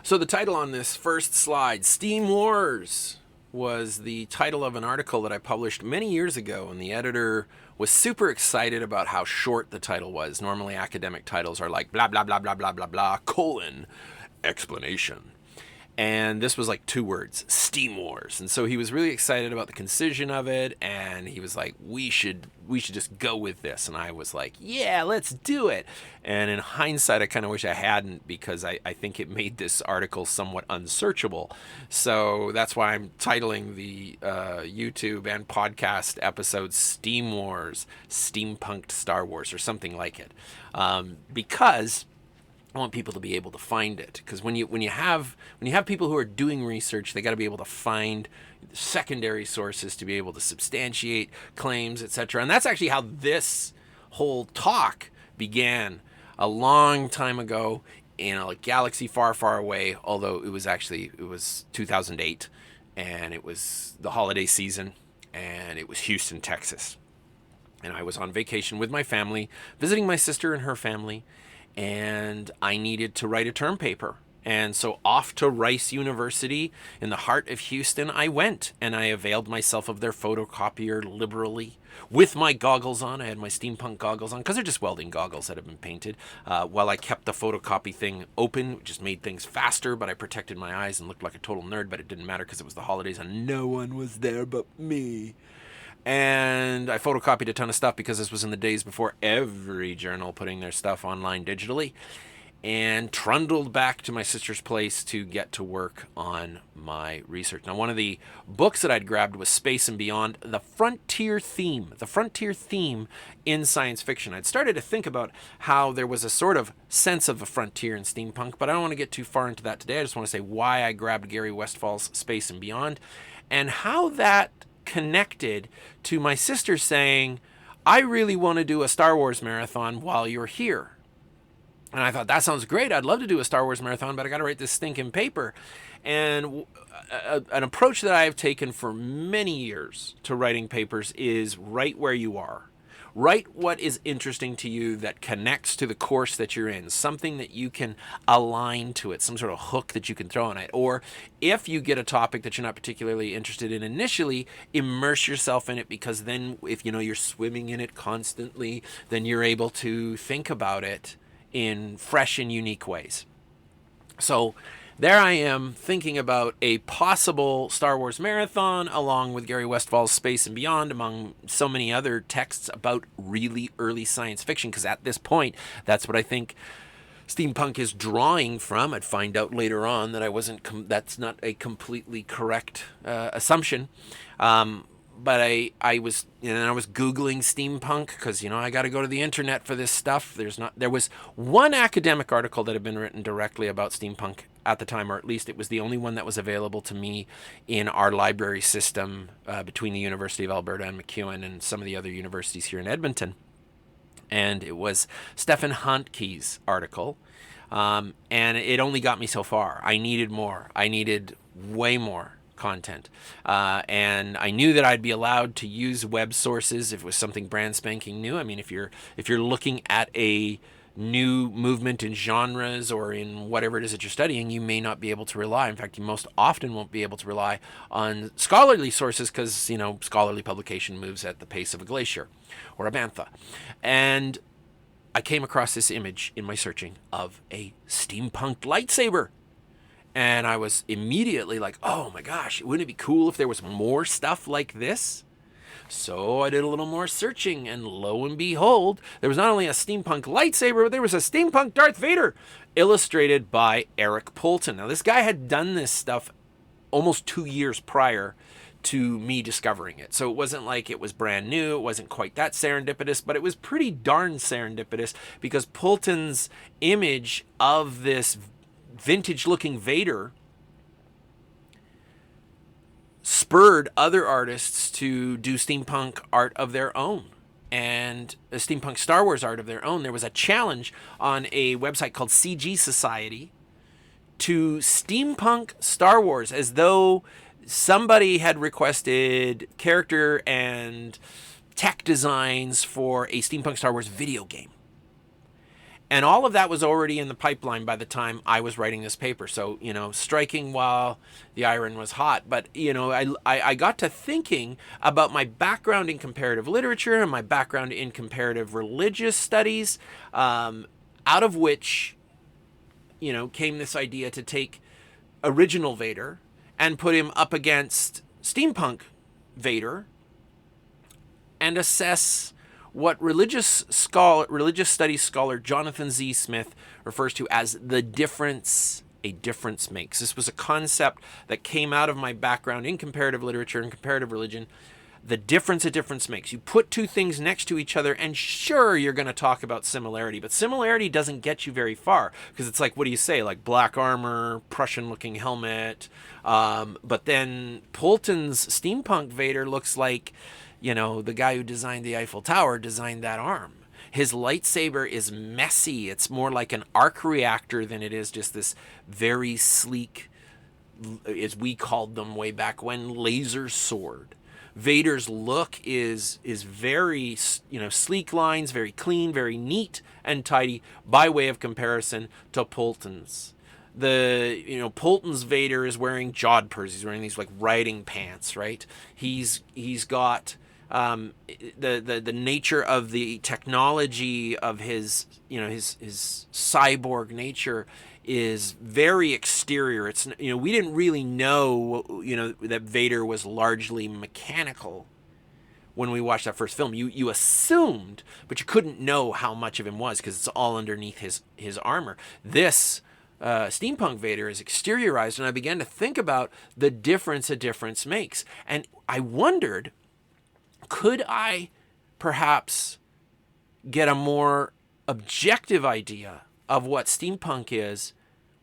So the title on this first slide, Steam Wars, was the title of an article that I published many years ago, and the editor was super excited about how short the title was. Normally academic titles are like blah, blah, blah, blah, blah, blah, blah, colon, explanation. And this was like 2 words, Steam Wars. And so he was really excited about the concision of it, and he was like, we should just go with this. And I was like, yeah, let's do it. And in hindsight, I kind of wish I hadn't, because I think it made this article somewhat unsearchable. So that's why I'm titling the YouTube and podcast episode Steam Wars, Steampunked Star Wars, or something like it. Because I want people to be able to find it, because when you have people who are doing research, they got to be able to find secondary sources to be able to substantiate claims, etc. And that's actually how this whole talk began a long time ago in a galaxy far, far away. Although it was 2008, and it was the holiday season, and it was Houston, Texas, and I was on vacation with my family, visiting my sister and her family. And I needed to write a term paper. And so off to Rice University in the heart of Houston I went, and I availed myself of their photocopier liberally with my goggles on. I had my steampunk goggles on, because they're just welding goggles that have been painted, while I kept the photocopy thing open, which just made things faster, but I protected my eyes and looked like a total nerd, but it didn't matter because it was the holidays and no one was there but me. And I photocopied a ton of stuff, because this was in the days before every journal putting their stuff online digitally, and trundled back to my sister's place to get to work on my research. Now, one of the books that I'd grabbed was Space and Beyond, the frontier theme in science fiction. I'd started to think about how there was a sort of sense of a frontier in steampunk, but I don't want to get too far into that today. I just want to say why I grabbed Gary Westfall's Space and Beyond, and how that connected to my sister saying, I really want to do a Star Wars marathon while you're here. And I thought, that sounds great. I'd love to do a Star Wars marathon, but I got to write this stinking paper. And an approach that I've taken for many years to writing papers is write where you are. Write what is interesting to you that connects to the course that you're in, something that you can align to it, some sort of hook that you can throw on it. Or if you get a topic that you're not particularly interested in initially, immerse yourself in it, because then if you're swimming in it constantly, then you're able to think about it in fresh and unique ways. So there I am thinking about a possible Star Wars marathon along with Gary Westfall's Space and Beyond, among so many other texts about really early science fiction, because at this point, that's what I think steampunk is drawing from. I'd find out later on that that's not a completely correct assumption. But I was Googling steampunk, because I got to go to the internet for this stuff. There was one academic article that had been written directly about steampunk at the time, or at least it was the only one that was available to me in our library system between the University of Alberta and MacEwan and some of the other universities here in Edmonton. And it was Stefan Handke's article, and it only got me so far. I needed more. I needed way more content, and I knew that I'd be allowed to use web sources if it was something brand spanking new. I mean, if you're looking at a new movement in genres or in whatever it is that you're studying, you may not be able to rely. In fact, you most often won't be able to rely on scholarly sources, because scholarly publication moves at the pace of a glacier or a bantha. And I came across this image in my searching of a steampunked lightsaber. And I was immediately like, oh my gosh, wouldn't it be cool if there was more stuff like this? So I did a little more searching, and lo and behold, there was not only a steampunk lightsaber, but there was a steampunk Darth Vader, illustrated by Eric Poulton. Now, this guy had done this stuff almost 2 years prior to me discovering it. So it wasn't like it was brand new. It wasn't quite that serendipitous, but it was pretty darn serendipitous, because Poulton's image of this vintage-looking Vader spurred other artists to do steampunk art of their own, and a steampunk Star Wars art of their own. There was a challenge on a website called CG Society to steampunk Star Wars, as though somebody had requested character and tech designs for a steampunk Star Wars video game. And all of that was already in the pipeline by the time I was writing this paper. So, striking while the iron was hot. But, I got to thinking about my background in comparative literature and my background in comparative religious studies, out of which, came this idea to take original Vader and put him up against steampunk Vader and assess what religious studies scholar Jonathan Z. Smith refers to as the difference a difference makes. This was a concept that came out of my background in comparative literature and comparative religion. The difference a difference makes. You put two things next to each other, and sure, you're going to talk about similarity, but similarity doesn't get you very far, because it's like, what do you say? Like black armor, Prussian-looking helmet, but then Polton's steampunk Vader looks like, the guy who designed the Eiffel Tower designed that arm. His lightsaber is messy. It's more like an arc reactor than it is just this very sleek, as we called them way back when, laser sword. Vader's look is very, sleek lines, very clean, very neat and tidy by way of comparison to Polton's. Polton's Vader is wearing jodhpurs. He's wearing these like riding pants, right? He's got the nature of the technology of his cyborg nature is very exterior. It's, we didn't really know, that Vader was largely mechanical when we watched that first film. You assumed, but you couldn't know how much of him was because it's all underneath his armor. This steampunk Vader is exteriorized, and I began to think about the difference a difference makes. And I wondered, could I perhaps get a more objective idea of what steampunk is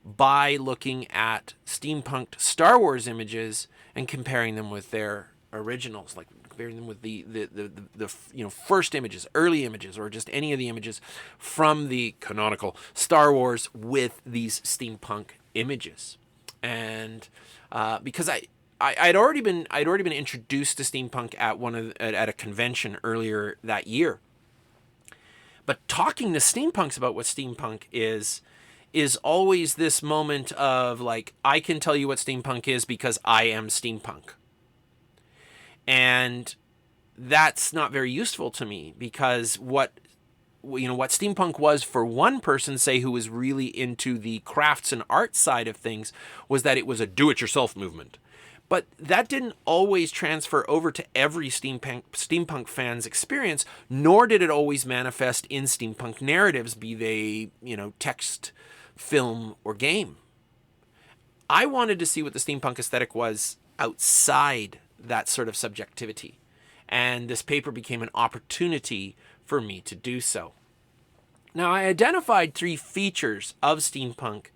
by looking at steampunked Star Wars images and comparing them with their originals, like comparing them with the first images, early images, or just any of the images from the canonical Star Wars with these steampunk images. And because I'd already been introduced to steampunk at a convention earlier that year. But talking to steampunks about what steampunk is always this moment of like, I can tell you what steampunk is because I am steampunk. And that's not very useful to me, because what steampunk was for one person, say, who was really into the crafts and art side of things, was that it was a do-it-yourself movement. But that didn't always transfer over to every steampunk fan's experience, nor did it always manifest in steampunk narratives, be they, text, film, or game. I wanted to see what the steampunk aesthetic was outside that sort of subjectivity, and this paper became an opportunity for me to do so. Now, I identified 3 features of steampunk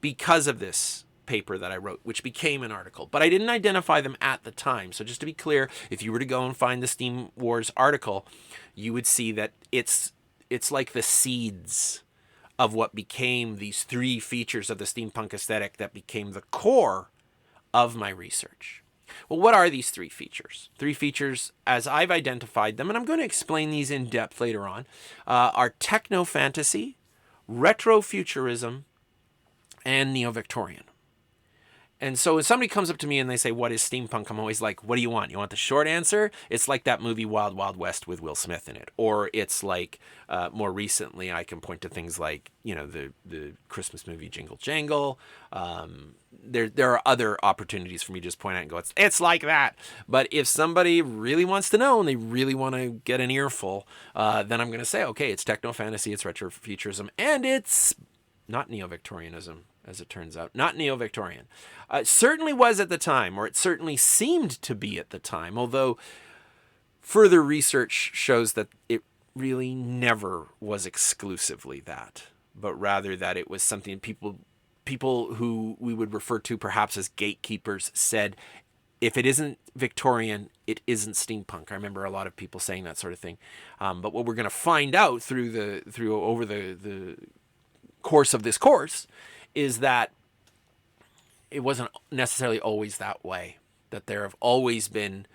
because of this paper that I wrote, which became an article, but I didn't identify them at the time. So just to be clear, if you were to go and find the Steam Wars article, you would see that it's like the seeds of what became these 3 features of the steampunk aesthetic that became the core of my research. Well, what are these 3 features? 3 features, as I've identified them, and I'm going to explain these in depth later on, are technofantasy, retrofuturism, and neo-Victorian. And so when somebody comes up to me and they say, what is steampunk? I'm always like, what do you want? You want the short answer? It's like that movie Wild Wild West with Will Smith in it. Or it's like, more recently, I can point to things like, the Christmas movie Jingle Jangle. There are other opportunities for me to just point out and go, it's like that. But if somebody really wants to know and they really want to get an earful, then I'm going to say, okay, it's technofantasy, it's retrofuturism, and it's not neo-Victorianism, as it turns out. Not neo-Victorian. It certainly was at the time, or it certainly seemed to be at the time, although further research shows that it really never was exclusively that, but rather that it was something people who we would refer to perhaps as gatekeepers said, if it isn't Victorian, it isn't steampunk. I remember a lot of people saying that sort of thing. But what we're going to find out over the course of this course is that it wasn't necessarily always that way, that there have always been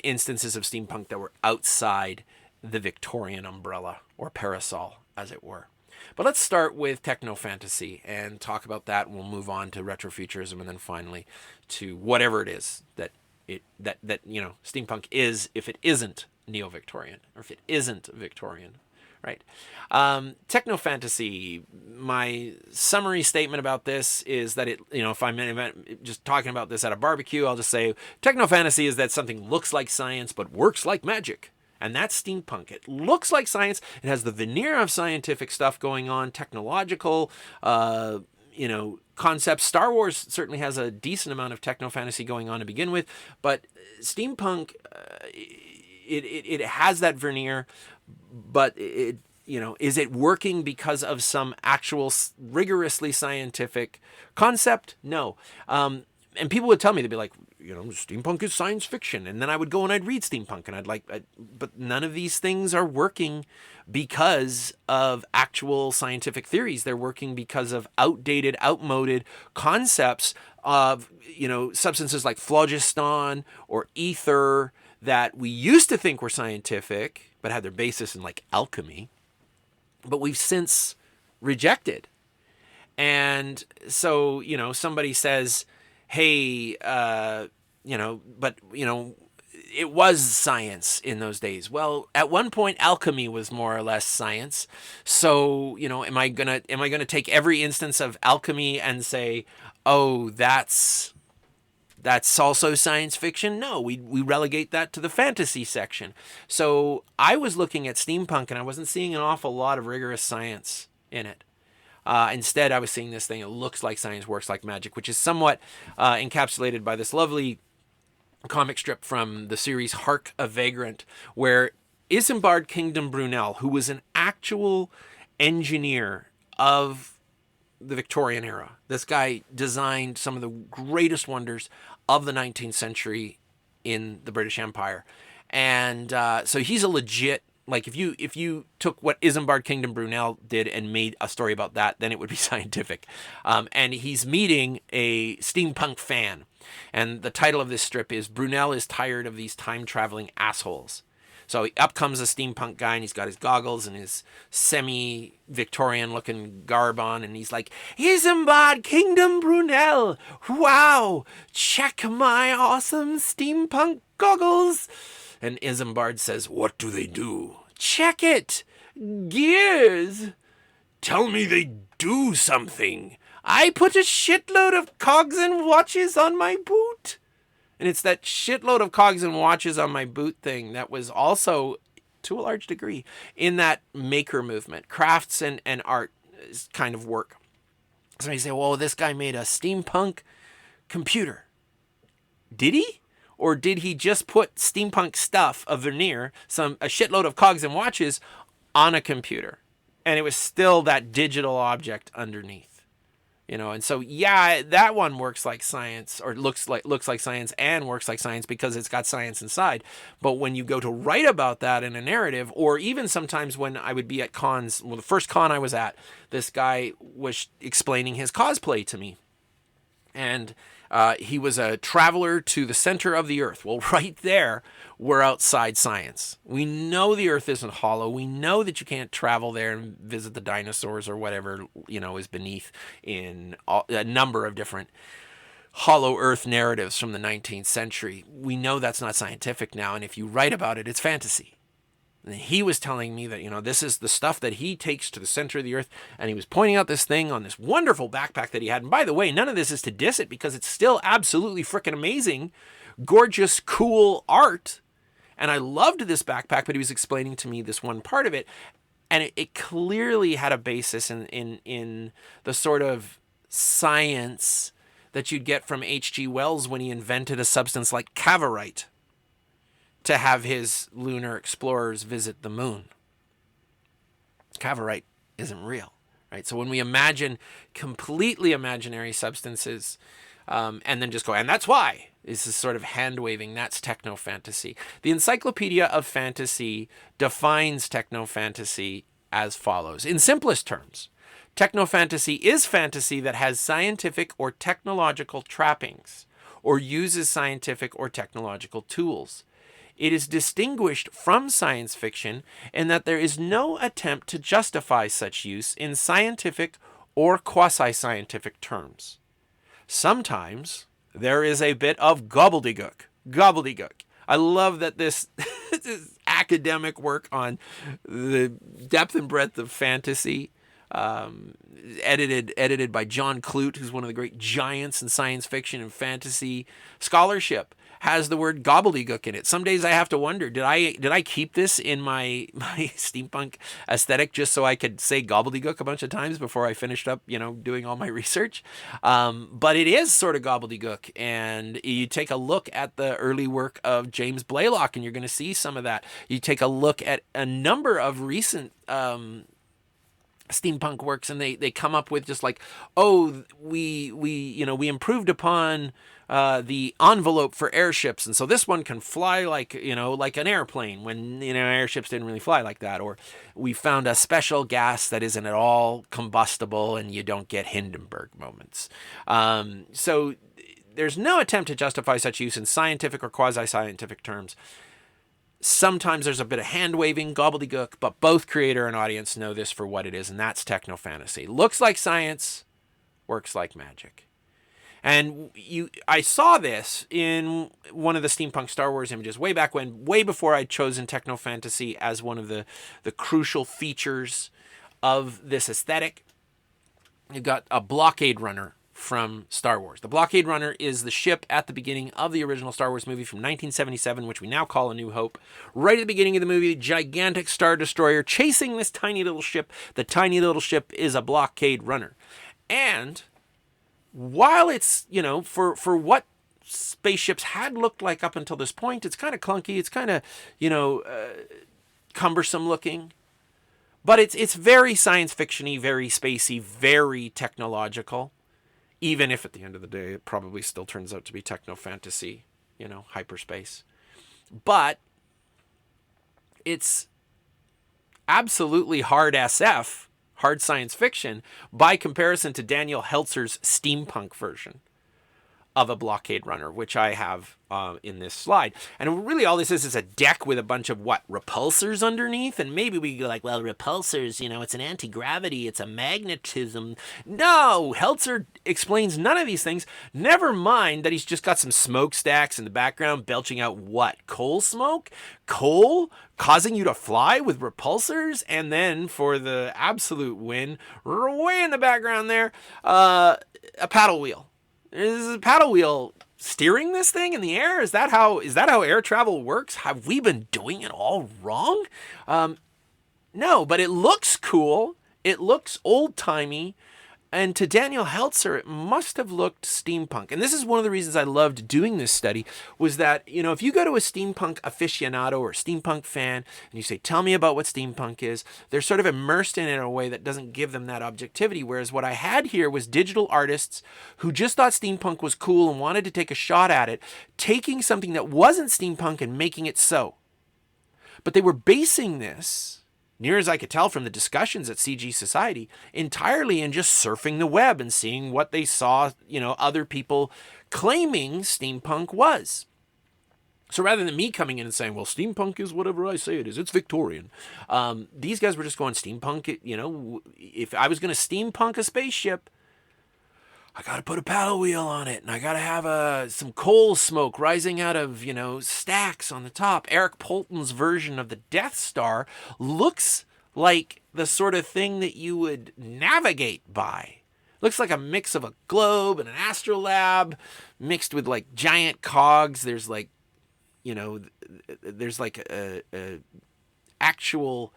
instances of steampunk that were outside the Victorian umbrella or parasol, as it were. But let's start with technofantasy and talk about that, and we'll move on to retrofuturism, and then finally to whatever it is that steampunk is, if it isn't neo-Victorian, or if it isn't Victorian, right? Technofantasy, my summary statement about this is that if I'm just talking about this at a barbecue, I'll just say technofantasy is that something looks like science but works like magic. And that's steampunk. It looks like science. It has the veneer of scientific stuff going on, technological, concepts. Star Wars certainly has a decent amount of technofantasy going on to begin with, but steampunk, it has that veneer, but is it working because of some actual rigorously scientific concept? No. And people would tell me, they'd be like, steampunk is science fiction. And then I would go and I'd read steampunk and but none of these things are working because of actual scientific theories. They're working because of outdated, outmoded concepts of, substances like phlogiston or ether that we used to think were scientific, but had their basis in like alchemy, but we've since rejected. And so, somebody says, hey, it was science in those days. Well, at one point, alchemy was more or less science. So, am I gonna take every instance of alchemy and say, oh, that's also science fiction? No, we relegate that to the fantasy section. So I was looking at steampunk and I wasn't seeing an awful lot of rigorous science in it. Instead, I was seeing this thing. It looks like science, works like magic, which is somewhat encapsulated by this lovely comic strip from the series Hark a Vagrant, where Isambard Kingdom Brunel, who was an actual engineer of the Victorian era, this guy designed some of the greatest wonders of the 19th century in the British Empire. And so he's a legit, like if you took what Isambard Kingdom Brunel did and made a story about that, then it would be scientific. And he's meeting a steampunk fan. And the title of this strip is Brunel is Tired of These Time-Traveling Assholes. So up comes a steampunk guy, and he's got his goggles and his semi-Victorian looking garb on, and he's like, Isambard Kingdom Brunel, wow, check my awesome steampunk goggles. And Isambard says, what do they do? Check it, gears. Tell me they do something. I put a shitload of cogs and watches on my boot. And it's that shitload of cogs and watches on my boot thing that was also, to a large degree, in that maker movement, crafts and art kind of work. So you say, well, this guy made a steampunk computer. Did he? Or did he just put steampunk stuff, a veneer, a shitload of cogs and watches on a computer? And it was still that digital object underneath. And so, yeah, that one works like science, or looks like science and works like science because it's got science inside. But when you go to write about that in a narrative, or even sometimes when I would be at cons, well, the first con I was at, this guy was explaining his cosplay to me. And he was a traveler to the center of the earth. Well, right there, we're outside science. We know the earth isn't hollow. We know that you can't travel there and visit the dinosaurs or whatever, is beneath in a number of different hollow earth narratives from the 19th century. We know that's not scientific now. And if you write about it, it's fantasy. And he was telling me that, this is the stuff that he takes to the center of the earth. And he was pointing out this thing on this wonderful backpack that he had. And by the way, none of this is to diss it because it's still absolutely freaking amazing, gorgeous, cool art. And I loved this backpack, but he was explaining to me this one part of it. And it clearly had a basis in the sort of science that you'd get from H.G. Wells when he invented a substance like cavorite to have his lunar explorers visit the moon. Cavorite isn't real, right? So when we imagine completely imaginary substances, and then just go, and that's why, this is sort of hand-waving, that's technofantasy. The Encyclopedia of Fantasy defines technofantasy as follows. In simplest terms, technofantasy is fantasy that has scientific or technological trappings, or uses scientific or technological tools. It is distinguished from science fiction in that there is no attempt to justify such use in scientific or quasi-scientific terms. Sometimes there is a bit of gobbledygook. Gobbledygook. I love that this, this academic work on the depth and breadth of fantasy, edited by John Clute, who's one of the great giants in science fiction and fantasy scholarship, has the word gobbledygook in it. Some days I have to wonder, did I keep this in my steampunk aesthetic just so I could say gobbledygook a bunch of times before I finished up, doing all my research? But it is sort of gobbledygook, and you take a look at the early work of James Blaylock, and you're going to see some of that. You take a look at a number of recent steampunk works, and they come up with just like, oh, we improved upon the envelope for airships, and so this one can fly like an airplane when airships didn't really fly like that, or we found a special gas that isn't at all combustible and you don't get Hindenburg moments. So there's no attempt to justify such use in scientific or quasi-scientific terms. Sometimes there's a bit of hand-waving, gobbledygook, but both creator and audience know this for what it is, and that's technofantasy. Looks like science, works like magic. And I saw this in one of the steampunk Star Wars images way back when, way before I'd chosen technofantasy as one of the crucial features of this aesthetic. You've got a blockade runner from Star Wars. The blockade runner is the ship at the beginning of the original Star Wars movie from 1977, which we now call A New Hope. Right at the beginning of the movie, gigantic Star Destroyer chasing this tiny little ship. The tiny little ship is a blockade runner. And while it's, for what spaceships had looked like up until this point, it's kind of clunky, it's kind of, cumbersome looking. But it's very science fiction-y, very spacey, very technological. Even if at the end of the day, it probably still turns out to be techno-fantasy, hyperspace. But it's absolutely hard SF, hard science fiction, by comparison to Daniel Heltzer's steampunk version of a blockade runner, which I have in this slide. And really all this is a deck with a bunch of, repulsors underneath? And maybe we go like, well, repulsors, it's an anti-gravity, it's a magnetism. No! Heltzer explains none of these things. Never mind that he's just got some smokestacks in the background belching out what? Coal smoke? Coal? Causing you to fly with repulsors? And then for the absolute win, way in the background there, a paddle wheel. Is a paddle wheel steering this thing in the air? Is that how air travel works? Have we been doing it all wrong? No, but it looks cool. It looks old-timey. And to Daniel Heltzer, it must have looked steampunk. And this is one of the reasons I loved doing this study, was that, if you go to a steampunk aficionado or steampunk fan and you say, tell me about what steampunk is, they're sort of immersed in it in a way that doesn't give them that objectivity. Whereas what I had here was digital artists who just thought steampunk was cool and wanted to take a shot at it, taking something that wasn't steampunk and making it so. But they were basing this, near as I could tell from the discussions at CG Society, entirely in just surfing the web and seeing what they saw, other people claiming steampunk was. So rather than me coming in and saying, well, steampunk is whatever I say it is, it's Victorian. These guys were just going steampunk, if I was going to steampunk a spaceship, I got to put a paddle wheel on it, and I got to have some coal smoke rising out of, stacks on the top. Eric Polton's version of the Death Star looks like the sort of thing that you would navigate by. Looks like a mix of a globe and an astrolabe mixed with like giant cogs. There's like, there's like a actual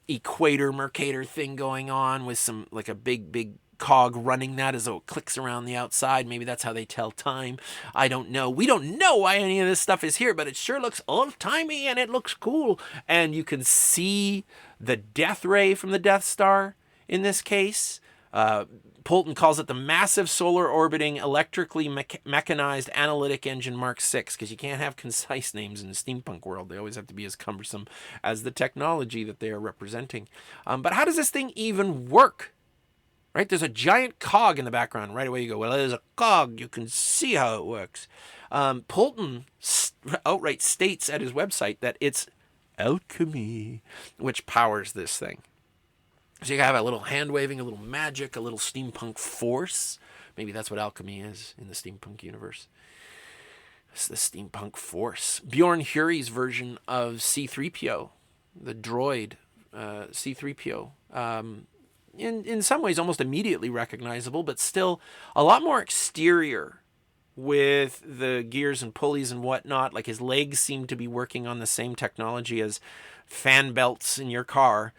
equator Mercator thing going on with some like a big cog running that as though it clicks around the outside. Maybe that's how they tell time. I don't know. We don't know why any of this stuff is here, but it sure looks old-timey and it looks cool. And you can see the death ray from the Death Star in this case. Polton calls it the massive solar orbiting electrically mechanized analytic engine Mark VI, because you can't have concise names in the steampunk world. They always have to be as cumbersome as the technology that they are representing. But how does this thing even work? Right? There's a giant cog in the background. Right away you go, well, there's a cog. You can see how it works. Polton outright states at his website that it's alchemy which powers this thing. So you have a little hand waving, a little magic, a little steampunk force. Maybe that's what alchemy is in the steampunk universe. It's the steampunk force. Bjorn Huri's version of C-3PO, the droid C-3PO, in some ways almost immediately recognizable, but still a lot more exterior with the gears and pulleys and whatnot. Like his legs seem to be working on the same technology as fan belts in your car.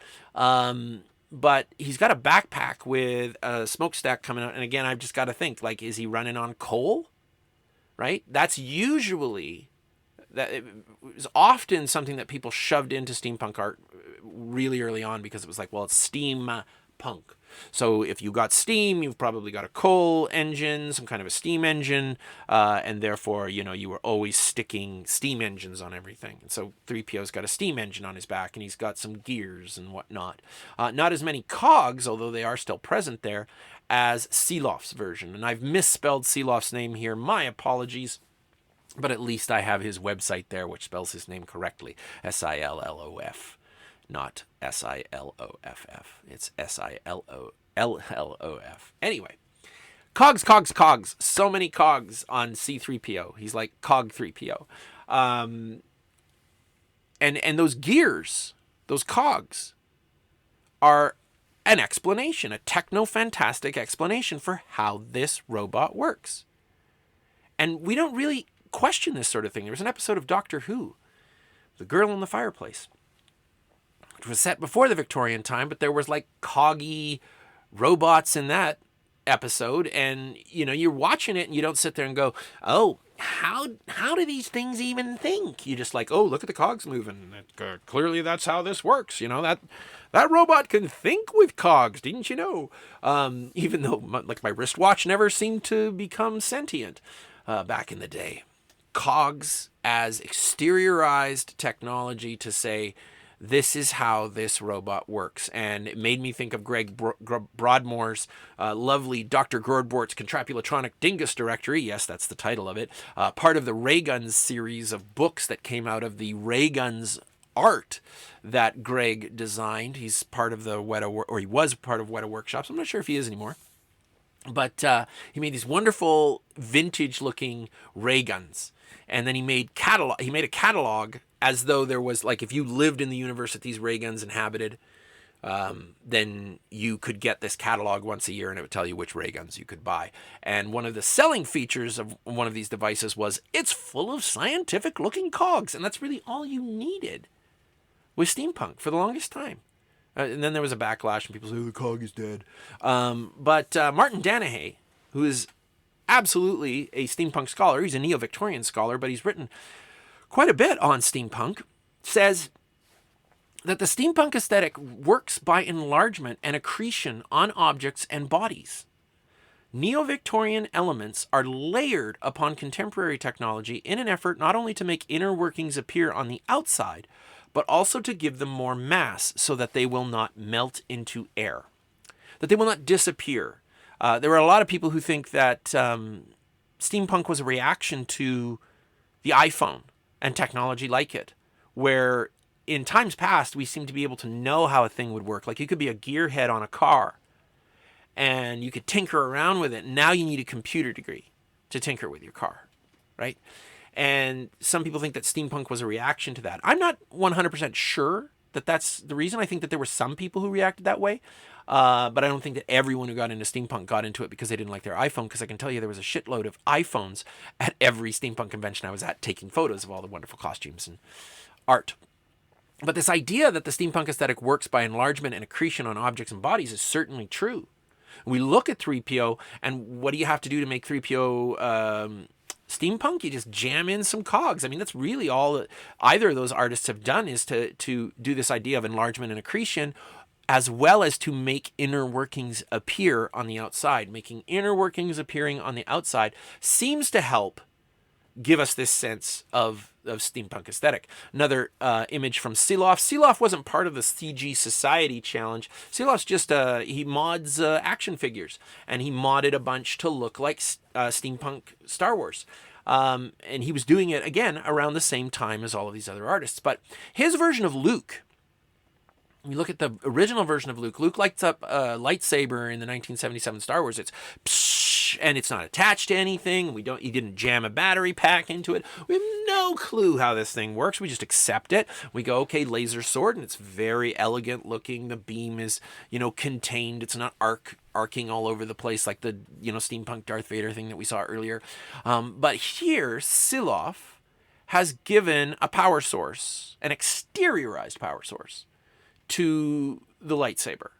But he's got a backpack with a smokestack coming out. And again, I've just got to think, like, is he running on coal? Right? That's usually, that it was often something that people shoved into steampunk art really early on because it was like, well, it's steampunk. So if you got steam, you've probably got a coal engine, some kind of a steam engine, and therefore, you were always sticking steam engines on everything. And so 3PO's got a steam engine on his back, and he's got some gears and whatnot. Not as many cogs, although they are still present there, as Silof's version. And I've misspelled Silof's name here. My apologies. But at least I have his website there, which spells his name correctly. Sillof. Not Siloff. It's Silloff. Anyway, cogs. So many cogs on C-3PO. He's like cog 3PO. And those gears, those cogs, are an explanation, a technofantastic explanation for how this robot works. And we don't really question this sort of thing. There was an episode of Doctor Who, The Girl in the Fireplace, which was set before the Victorian time, but there was like coggy robots in that episode, and you're watching it and you don't sit there and go, oh, how do these things even think? You just like, oh, look at the cogs moving. Clearly that's how this works. That robot can think with cogs, didn't you know? Even though my wristwatch never seemed to become sentient back in the day. Cogs as exteriorized technology to say, this is how this robot works. And it made me think of Greg Broadmoor's lovely Dr. Gordbort's Contrapulatronic Dingus Directory. Yes, that's the title of it. Part of the Rayguns series of books that came out of the Rayguns art that Greg designed. He's part of the he was part of Weta Workshops. I'm not sure if he is anymore. But he made these wonderful vintage-looking Rayguns. And then he made a catalog as though there was, like, if you lived in the universe that these Rayguns inhabited, then you could get this catalog once a year and it would tell you which Rayguns you could buy. And one of the selling features of one of these devices was it's full of scientific-looking cogs. And that's really all you needed with steampunk for the longest time. And then there was a backlash and people say, oh, the cog is dead. But Martin Danahay, who is absolutely a steampunk scholar, he's a neo-Victorian scholar, but he's written quite a bit on steampunk, says that the steampunk aesthetic works by enlargement and accretion on objects and bodies. Neo-Victorian elements are layered upon contemporary technology in an effort not only to make inner workings appear on the outside, but also to give them more mass so that they will not melt into air, that they will not disappear. There were a lot of people who think that steampunk was a reaction to the iPhone and technology like it, where in times past we seem to be able to know how a thing would work. Like you could be a gearhead on a car and you could tinker around with it. Now you need a computer degree to tinker with your car, right? And some people think that steampunk was a reaction to that. I'm not 100% sure that that's the reason. I think that there were some people who reacted that way. But I don't think that everyone who got into steampunk got into it because they didn't like their iPhone, because I can tell you there was a shitload of iPhones at every steampunk convention I was at, taking photos of all the wonderful costumes and art. But this idea that the steampunk aesthetic works by enlargement and accretion on objects and bodies is certainly true. We look at 3PO, and what do you have to do to make 3PO steampunk? You just jam in some cogs. I mean, that's really all that either of those artists have done, is to do this idea of enlargement and accretion, as well as to make inner workings appear on the outside. Making inner workings appearing on the outside seems to help give us this sense of steampunk aesthetic. Another image from Siloff. Siloff wasn't part of the CG Society Challenge. Silof's just, he mods action figures, and he modded a bunch to look like steampunk Star Wars. And he was doing it, again, around the same time as all of these other artists. But his version of Luke, you look at the original version of Luke. Luke lights up a lightsaber in the 1977 Star Wars. It's psh, and it's not attached to anything. He didn't jam a battery pack into it. We have no clue how this thing works. We just accept it. We go, okay, laser sword, and it's very elegant looking. The beam is, contained. It's not arcing all over the place like the, steampunk Darth Vader thing that we saw earlier. But here, Siloff has given a power source, an exteriorized power source, to the lightsaber,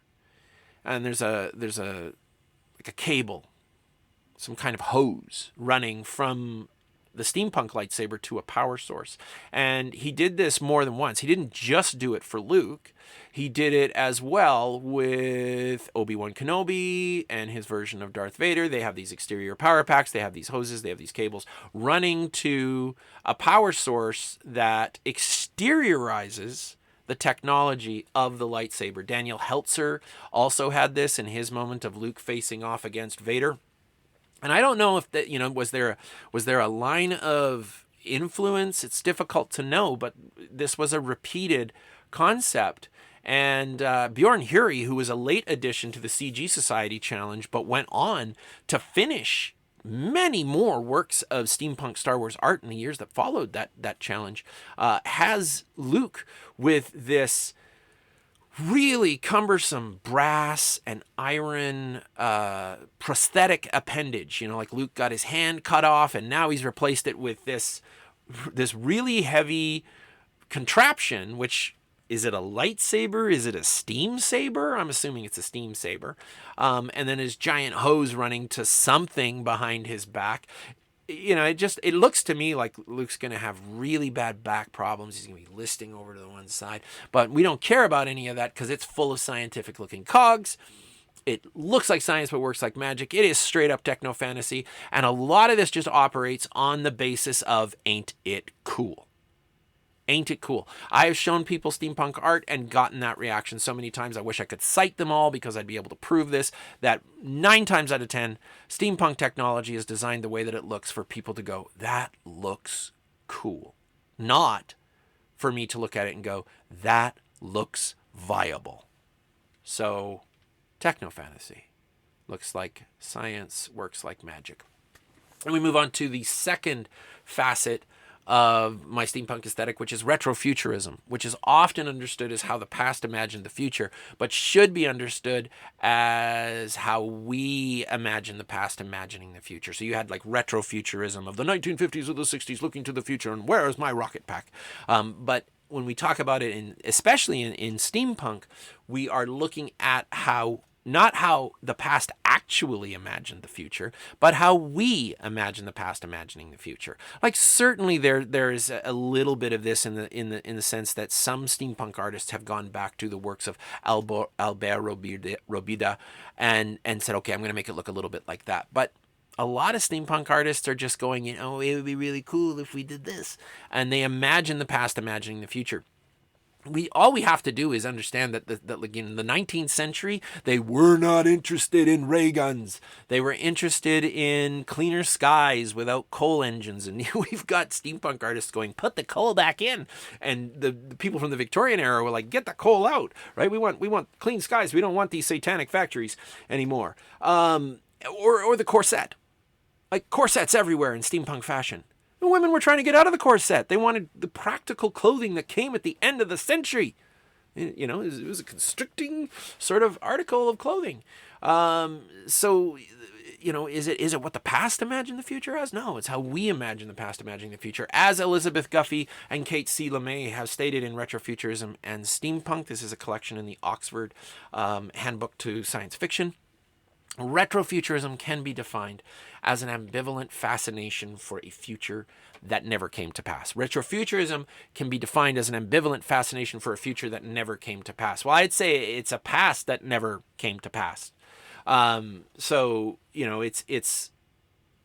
and there's a cable, some kind of hose running from the steampunk lightsaber to a power source. And he did this more than once. He didn't just do it for Luke. He did it as well with Obi-Wan Kenobi and his version of Darth Vader. They have these exterior power packs. They have these hoses. They have these cables running to a power source that exteriorizes the technology of the lightsaber. Daniel Heltzer also had this in his moment of Luke facing off against Vader. And I don't know if that, was there a line of influence? It's difficult to know, but this was a repeated concept. And Bjorn Huri, who was a late addition to the CG Society Challenge, but went on to finish many more works of steampunk Star Wars art in the years that followed that challenge, has Luke with this really cumbersome brass and iron prosthetic appendage. Like Luke got his hand cut off, and now he's replaced it with this really heavy contraption, which... Is it a lightsaber? Is it a steam saber? I'm assuming it's a steam saber. And then his giant hose running to something behind his back. It looks to me like Luke's going to have really bad back problems. He's going to be listing over to the one side. But we don't care about any of that because it's full of scientific looking cogs. It looks like science but works like magic. It is straight up technofantasy. And a lot of this just operates on the basis of ain't it cool. Ain't it cool? I have shown people steampunk art and gotten that reaction so many times. I wish I could cite them all because I'd be able to prove this, that 9 times out of 10, steampunk technology is designed the way that it looks for people to go, that looks cool. Not for me to look at it and go, that looks viable. So, technofantasy looks like science, works like magic. And we move on to the second facet of my steampunk aesthetic, which is retrofuturism, which is often understood as how the past imagined the future, but should be understood as how we imagine the past imagining the future. So you had like retrofuturism of the 1950s or the 60s looking to the future, and where is my rocket pack? But when we talk about it, especially in steampunk, we are looking at not how the past actually imagined the future, but how we imagine the past imagining the future. Like certainly there is a little bit of this in the sense that some steampunk artists have gone back to the works of Albert Robida and said, okay, I'm going to make it look a little bit like that. But a lot of steampunk artists are just going, it would be really cool if we did this, and they imagine the past imagining the future. All we have to do is understand that in the 19th century, they were not interested in ray guns. They were interested in cleaner skies without coal engines. And we've got steampunk artists going, put the coal back in. And the people from the Victorian era were like, get the coal out, right? We want clean skies. We don't want these satanic factories anymore. Or the corset. Like corsets everywhere in steampunk fashion. The women were trying to get out of the corset. They wanted the practical clothing that came at the end of the century. It was a constricting sort of article of clothing. So, is it what the past imagined the future as? No, it's how we imagine the past imagining the future. As Elizabeth Guffey and Kate C. LeMay have stated in Retrofuturism and Steampunk, this is a collection in the Oxford Handbook to Science Fiction. Retrofuturism can be defined as an ambivalent fascination for a future that never came to pass. Retrofuturism can be defined as an ambivalent fascination for a future that never came to pass. Well, I'd say it's a past that never came to pass. So it's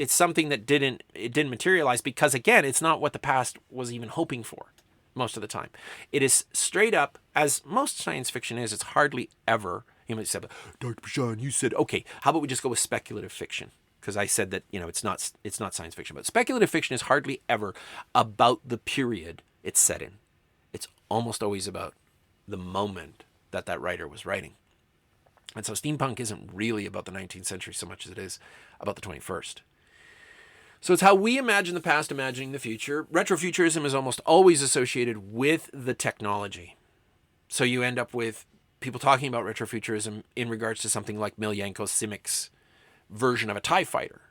something that didn't materialize because, again, it's not what the past was even hoping for most of the time. It is straight up, as most science fiction is, it's hardly ever. You might say, Dr. Bashan, you said, okay, how about we just go with speculative fiction? because I said that, it's not science fiction. But speculative fiction is hardly ever about the period it's set in. It's almost always about the moment that writer was writing. And so steampunk isn't really about the 19th century so much as it is about the 21st. So it's how we imagine the past, imagining the future. Retrofuturism is almost always associated with the technology. So you end up with people talking about retrofuturism in regards to something like Miljenko Simic's version of a TIE fighter,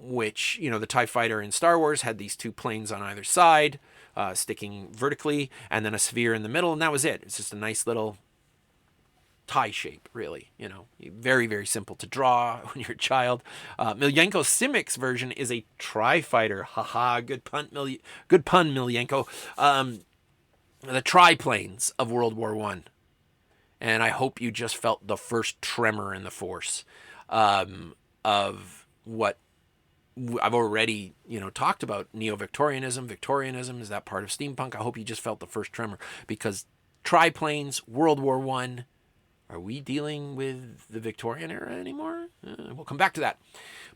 which, the TIE fighter in Star Wars had these two planes on either side, sticking vertically, and then a sphere in the middle, and that was it. It's just a nice little tie shape, really. Very, very simple to draw when you're a child. Miljenko Simic's version is a tri-fighter. Haha, good pun, Miljenko. The triplanes of World War I. And I hope you just felt the first tremor in the force of what I've already, talked about. Neo-Victorianism. Victorianism, is that part of steampunk? I hope you just felt the first tremor, because triplanes, World War I. Are we dealing with the Victorian era anymore? We'll come back to that.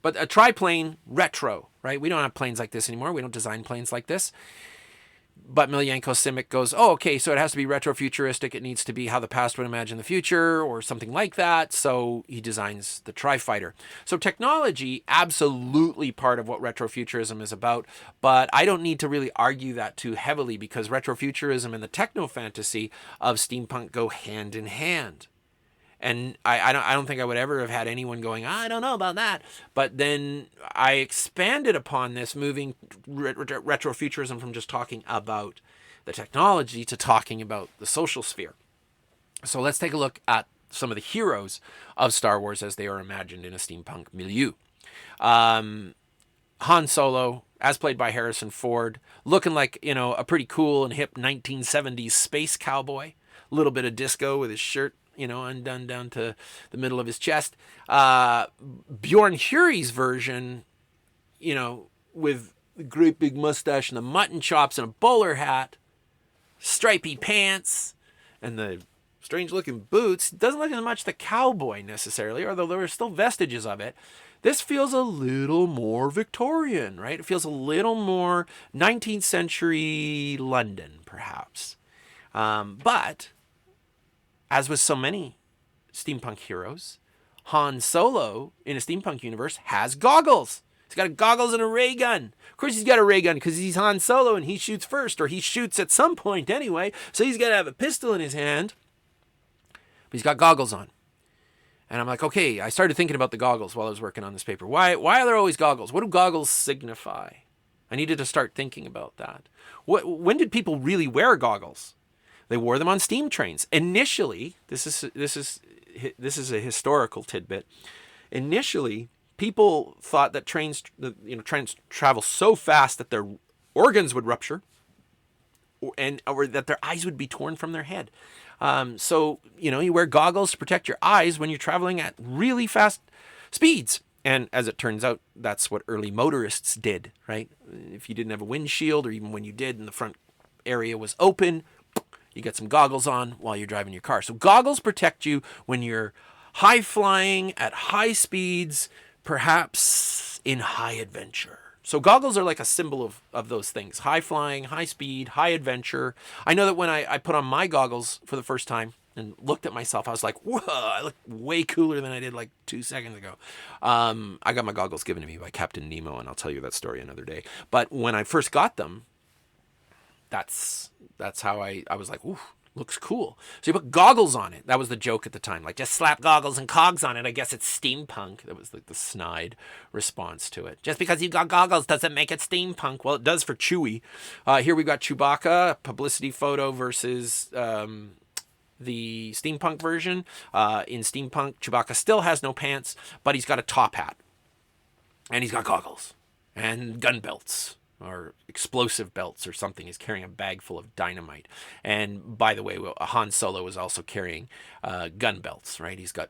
But a triplane, retro, right? We don't have planes like this anymore. We don't design planes like this. But Miljenko Simic goes, oh, okay, so it has to be retrofuturistic. It needs to be how the past would imagine the future or something like that. So he designs the tri-fighter. So technology, absolutely part of what retrofuturism is about. But I don't need to really argue that too heavily, because retrofuturism and the technofantasy of steampunk go hand in hand. And I don't think I would ever have had anyone going, I don't know about that. But then I expanded upon this, moving retrofuturism from just talking about the technology to talking about the social sphere. So let's take a look at some of the heroes of Star Wars as they are imagined in a steampunk milieu. Han Solo, as played by Harrison Ford, looking like, a pretty cool and hip 1970s space cowboy. A little bit of disco with his shirt, undone down to the middle of his chest. Bjorn Huri's version, with the great big mustache and the mutton chops and a bowler hat, stripy pants, and the strange-looking boots, doesn't look as much the cowboy necessarily, although there are still vestiges of it. This feels a little more Victorian, right? It feels a little more 19th century London, perhaps. But as with so many steampunk heroes, Han Solo in a steampunk universe has goggles. He's got goggles and a ray gun. Of course he's got a ray gun because he's Han Solo and he shoots first, or he shoots at some point anyway, so he's got to have a pistol in his hand. But he's got goggles on. And I'm like, okay, I started thinking about the goggles while I was working on this paper. Why are there always goggles? What do goggles signify? I needed to start thinking about that. When did people really wear goggles? They wore them on steam trains. Initially, this is a historical tidbit. Initially, people thought that trains travel so fast that their organs would rupture, or that their eyes would be torn from their head. So you wear goggles to protect your eyes when you're traveling at really fast speeds. And as it turns out, that's what early motorists did, right? If you didn't have a windshield, or even when you did and the front area was open, you get some goggles on while you're driving your car. So goggles protect you when you're high flying at high speeds, perhaps in high adventure. So goggles are like a symbol of those things. High flying, high speed, high adventure. I know that when I put on my goggles for the first time and looked at myself, I was like, whoa, I look way cooler than I did like 2 seconds ago. I got my goggles given to me by Captain Nemo, and I'll tell you that story another day. But when I first got them, that's how I was like, ooh, looks cool. So you put goggles on it. That was the joke at the time. Like, just slap goggles and cogs on it. I guess it's steampunk. That was like the snide response to it. Just because you got goggles doesn't make it steampunk. Well, it does for Chewie. Here we've got Chewbacca, publicity photo versus the steampunk version. In steampunk, Chewbacca still has no pants, but he's got a top hat. And he's got goggles and gun belts, or explosive belts or something. He's carrying a bag full of dynamite. And by the way, Han Solo is also carrying gun belts, right? He's got,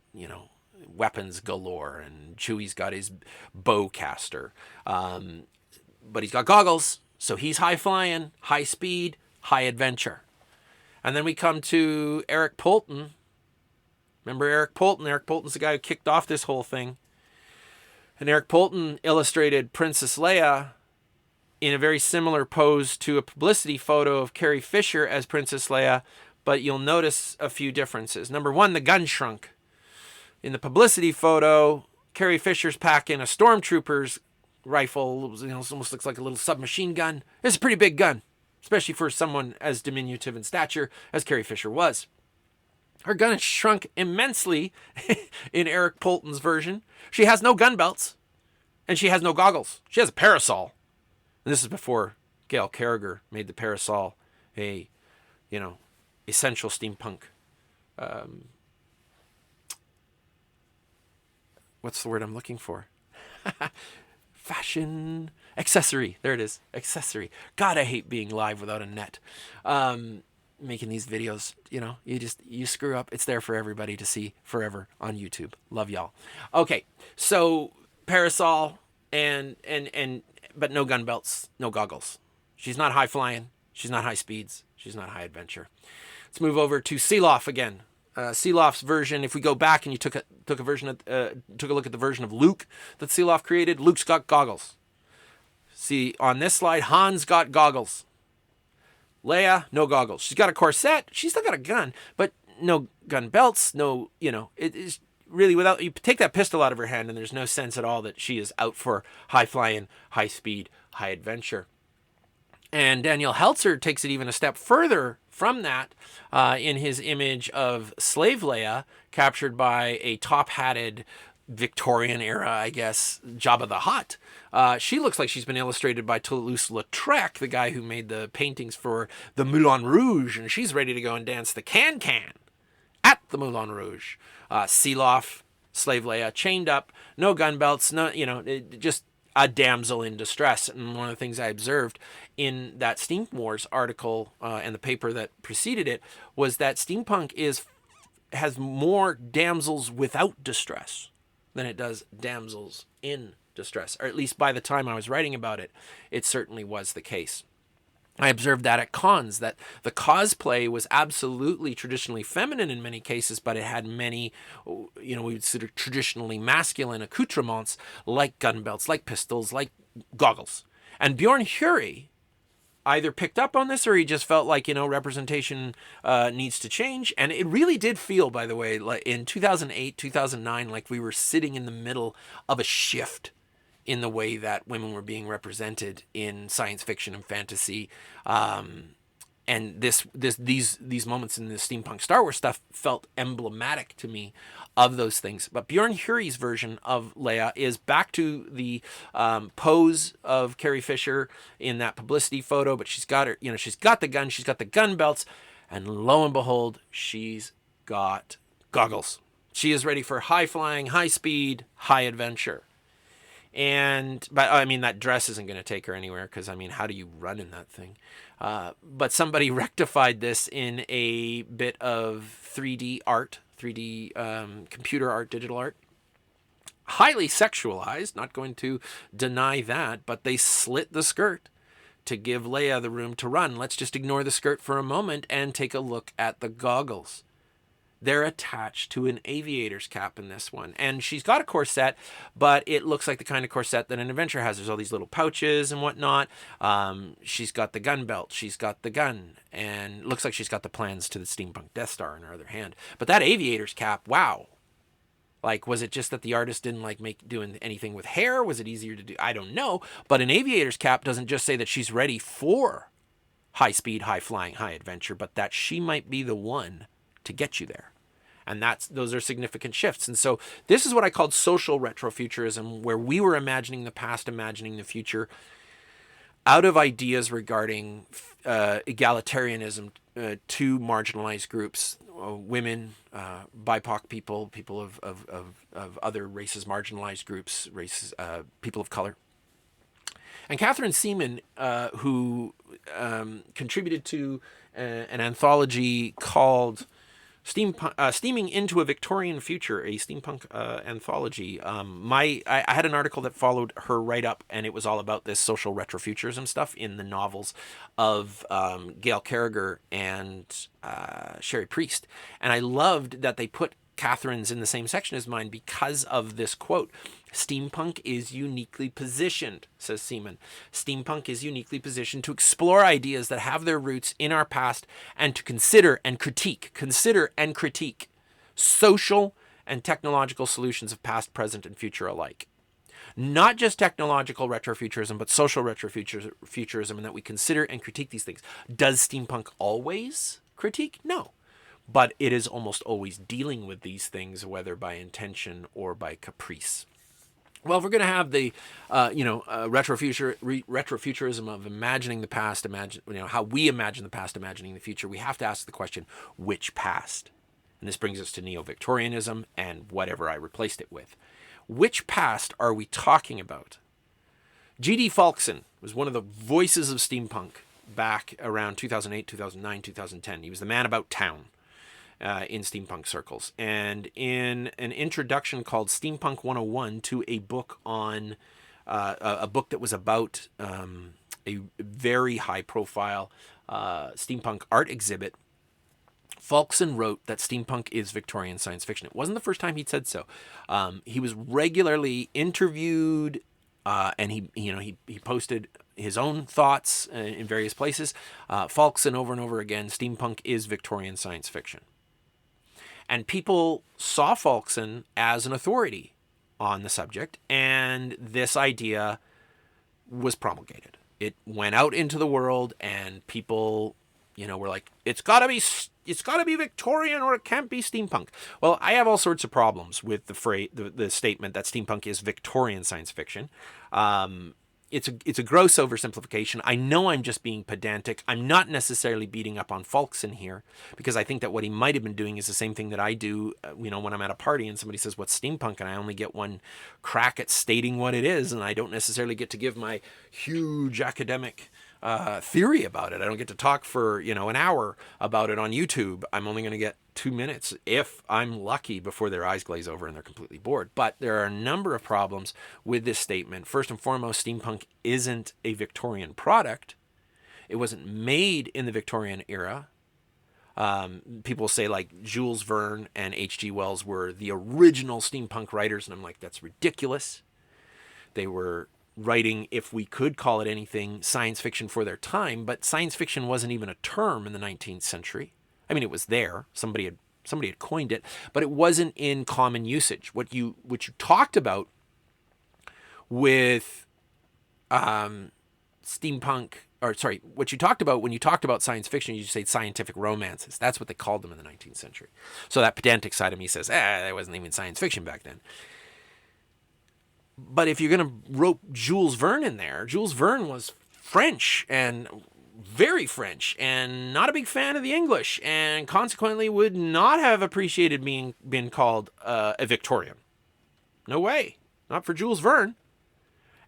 weapons galore, and Chewie's got his bowcaster. But he's got goggles, so he's high flying, high speed, high adventure. And then we come to Eric Poulton. Remember Eric Poulton? Eric Poulton's the guy who kicked off this whole thing. And Eric Poulton illustrated Princess Leia in a very similar pose to a publicity photo of Carrie Fisher as Princess Leia, but you'll notice a few differences. Number one, the gun shrunk. In the publicity photo, Carrie Fisher's packing a stormtrooper's rifle. It almost looks like a little submachine gun. It's a pretty big gun, especially for someone as diminutive in stature as Carrie Fisher was. Her gun has shrunk immensely in Eric Poulton's version. She has no gun belts, and she has no goggles. She has a parasol. And this is before Gail Carriger made the parasol a, essential steampunk. What's the word I'm looking for? Fashion accessory. There it is. Accessory. God, I hate being live without a net. Making these videos, you screw up. It's there for everybody to see forever on YouTube. Love y'all. Okay, so parasol but no gun belts, no goggles. She's not high flying. She's not high speeds. She's not high adventure. Let's move over to Seeloff again. Seeloff's version. If we go back and you took a look at the version of Luke that Seeloff created, Luke's got goggles. See on this slide, Han's got goggles. Leia, no goggles. She's got a corset. She's still got a gun, but no gun belts. No, it is really without you take that pistol out of her hand, and there's no sense at all that she is out for high flying, high speed, high adventure. And Daniel Heltzer takes it even a step further from that in his image of Slave Leia, captured by a top-hatted Victorian era, I guess, Jabba the Hutt. She looks like she's been illustrated by Toulouse-Lautrec, the guy who made the paintings for the Moulin Rouge, and she's ready to go and dance the can-can at the Moulin Rouge. Seeloff, Slave Leia, chained up, no gun belts, just a damsel in distress. And one of the things I observed in that Steam Wars article and the paper that preceded it was that steampunk has more damsels without distress than it does damsels in distress, or at least by the time I was writing about it, it certainly was the case. I observed that at cons, that the cosplay was absolutely traditionally feminine in many cases, but it had many, we would consider traditionally masculine accoutrements like gun belts, like pistols, like goggles. And Bjorn Huri either picked up on this or he just felt like, representation needs to change. And it really did feel, by the way, like in 2008, 2009, like we were sitting in the middle of a shift in the way that women were being represented in science fiction and fantasy. And these moments in the steampunk Star Wars stuff felt emblematic to me of those things. But Bjorn Huri's version of Leia is back to the pose of Carrie Fisher in that publicity photo, but she's got she's got the gun, she's got the gun belts, and lo and behold, she's got goggles. She is ready for high flying, high speed, high adventure. But I mean, that dress isn't going to take her anywhere because, how do you run in that thing? But somebody rectified this in a bit of 3D art, 3D computer art, digital art. Highly sexualized, not going to deny that, but they slit the skirt to give Leia the room to run. Let's just ignore the skirt for a moment and take a look at the goggles. They're attached to an aviator's cap in this one. And she's got a corset, but it looks like the kind of corset that an adventure has. There's all these little pouches and whatnot. She's got the gun belt. She's got the gun. And looks like she's got the plans to the steampunk Death Star in her other hand. But that aviator's cap, wow. Like, was it just that the artist didn't like doing anything with hair? Was it easier to do? I don't know. But an aviator's cap doesn't just say that she's ready for high speed, high flying, high adventure, but that she might be the one to get you there. And those are significant shifts. And so this is what I called social retrofuturism, where we were imagining the past, imagining the future, out of ideas regarding egalitarianism to marginalized groups, women, BIPOC people, people of other races, marginalized groups, races, people of color. And Catherine Seaman, who contributed to an anthology called Steaming into a Victorian Future, a steampunk anthology. I had an article that followed her right up, and it was all about this social retrofuturism stuff in the novels of Gail Carriger and Sherry Priest. And I loved that they put Catherine's in the same section as mine because of this quote. Steampunk is uniquely positioned, says Seaman. Steampunk is uniquely positioned to explore ideas that have their roots in our past and to consider and critique social and technological solutions of past, present, and future alike. Not just technological retrofuturism, but social retrofuturism, and that we consider and critique these things. Does steampunk always critique? No. But it is almost always dealing with these things, whether by intention or by caprice. Well, if we're going to have the, retrofuturism of imagining the past, how we imagine the past, imagining the future, we have to ask the question, which past? And this brings us to neo-Victorianism and whatever I replaced it with. Which past are we talking about? G.D. Falkson was one of the voices of steampunk back around 2008, 2009, 2010. He was the man about town in steampunk circles. And in an introduction called Steampunk 101 to a book on a book that was about a very high-profile steampunk art exhibit, Falkson wrote that steampunk is Victorian science fiction. It wasn't the first time he'd said so. He was regularly interviewed, and he posted his own thoughts in various places. Falkson over and over again, steampunk is Victorian science fiction. And people saw Falkson as an authority on the subject, and this idea was promulgated. It went out into the world, and people, were like, it's got to be Victorian, or it can't be steampunk. Well, I have all sorts of problems with the statement that steampunk is Victorian science fiction. It's a gross oversimplification. I know I'm just being pedantic. I'm not necessarily beating up on Falkson here, because I think that what he might have been doing is the same thing that I do, when I'm at a party and somebody says, what's steampunk? And I only get one crack at stating what it is, and I don't necessarily get to give my huge academic theory about it. I don't get to talk for, an hour about it on YouTube. I'm only going to get 2 minutes, if I'm lucky, before their eyes glaze over and they're completely bored. But there are a number of problems with this statement. First and foremost, steampunk isn't a Victorian product. It wasn't made in the Victorian era. People say like Jules Verne and H.G. Wells were the original steampunk writers, and I'm like, that's ridiculous. They were writing, if we could call it anything, science fiction for their time, but science fiction wasn't even a term in the 19th century. I mean, it was there. Somebody had coined it, but it wasn't in common usage. What you talked about with steampunk, what you talked about when you talked about science fiction, you say scientific romances. That's what they called them in the 19th century. So that pedantic side of me says, that wasn't even science fiction back then. But if you're going to rope Jules Verne in there, Jules Verne was French, and very French, and not a big fan of the English, and consequently would not have appreciated being called a Victorian. No way. Not for Jules Verne.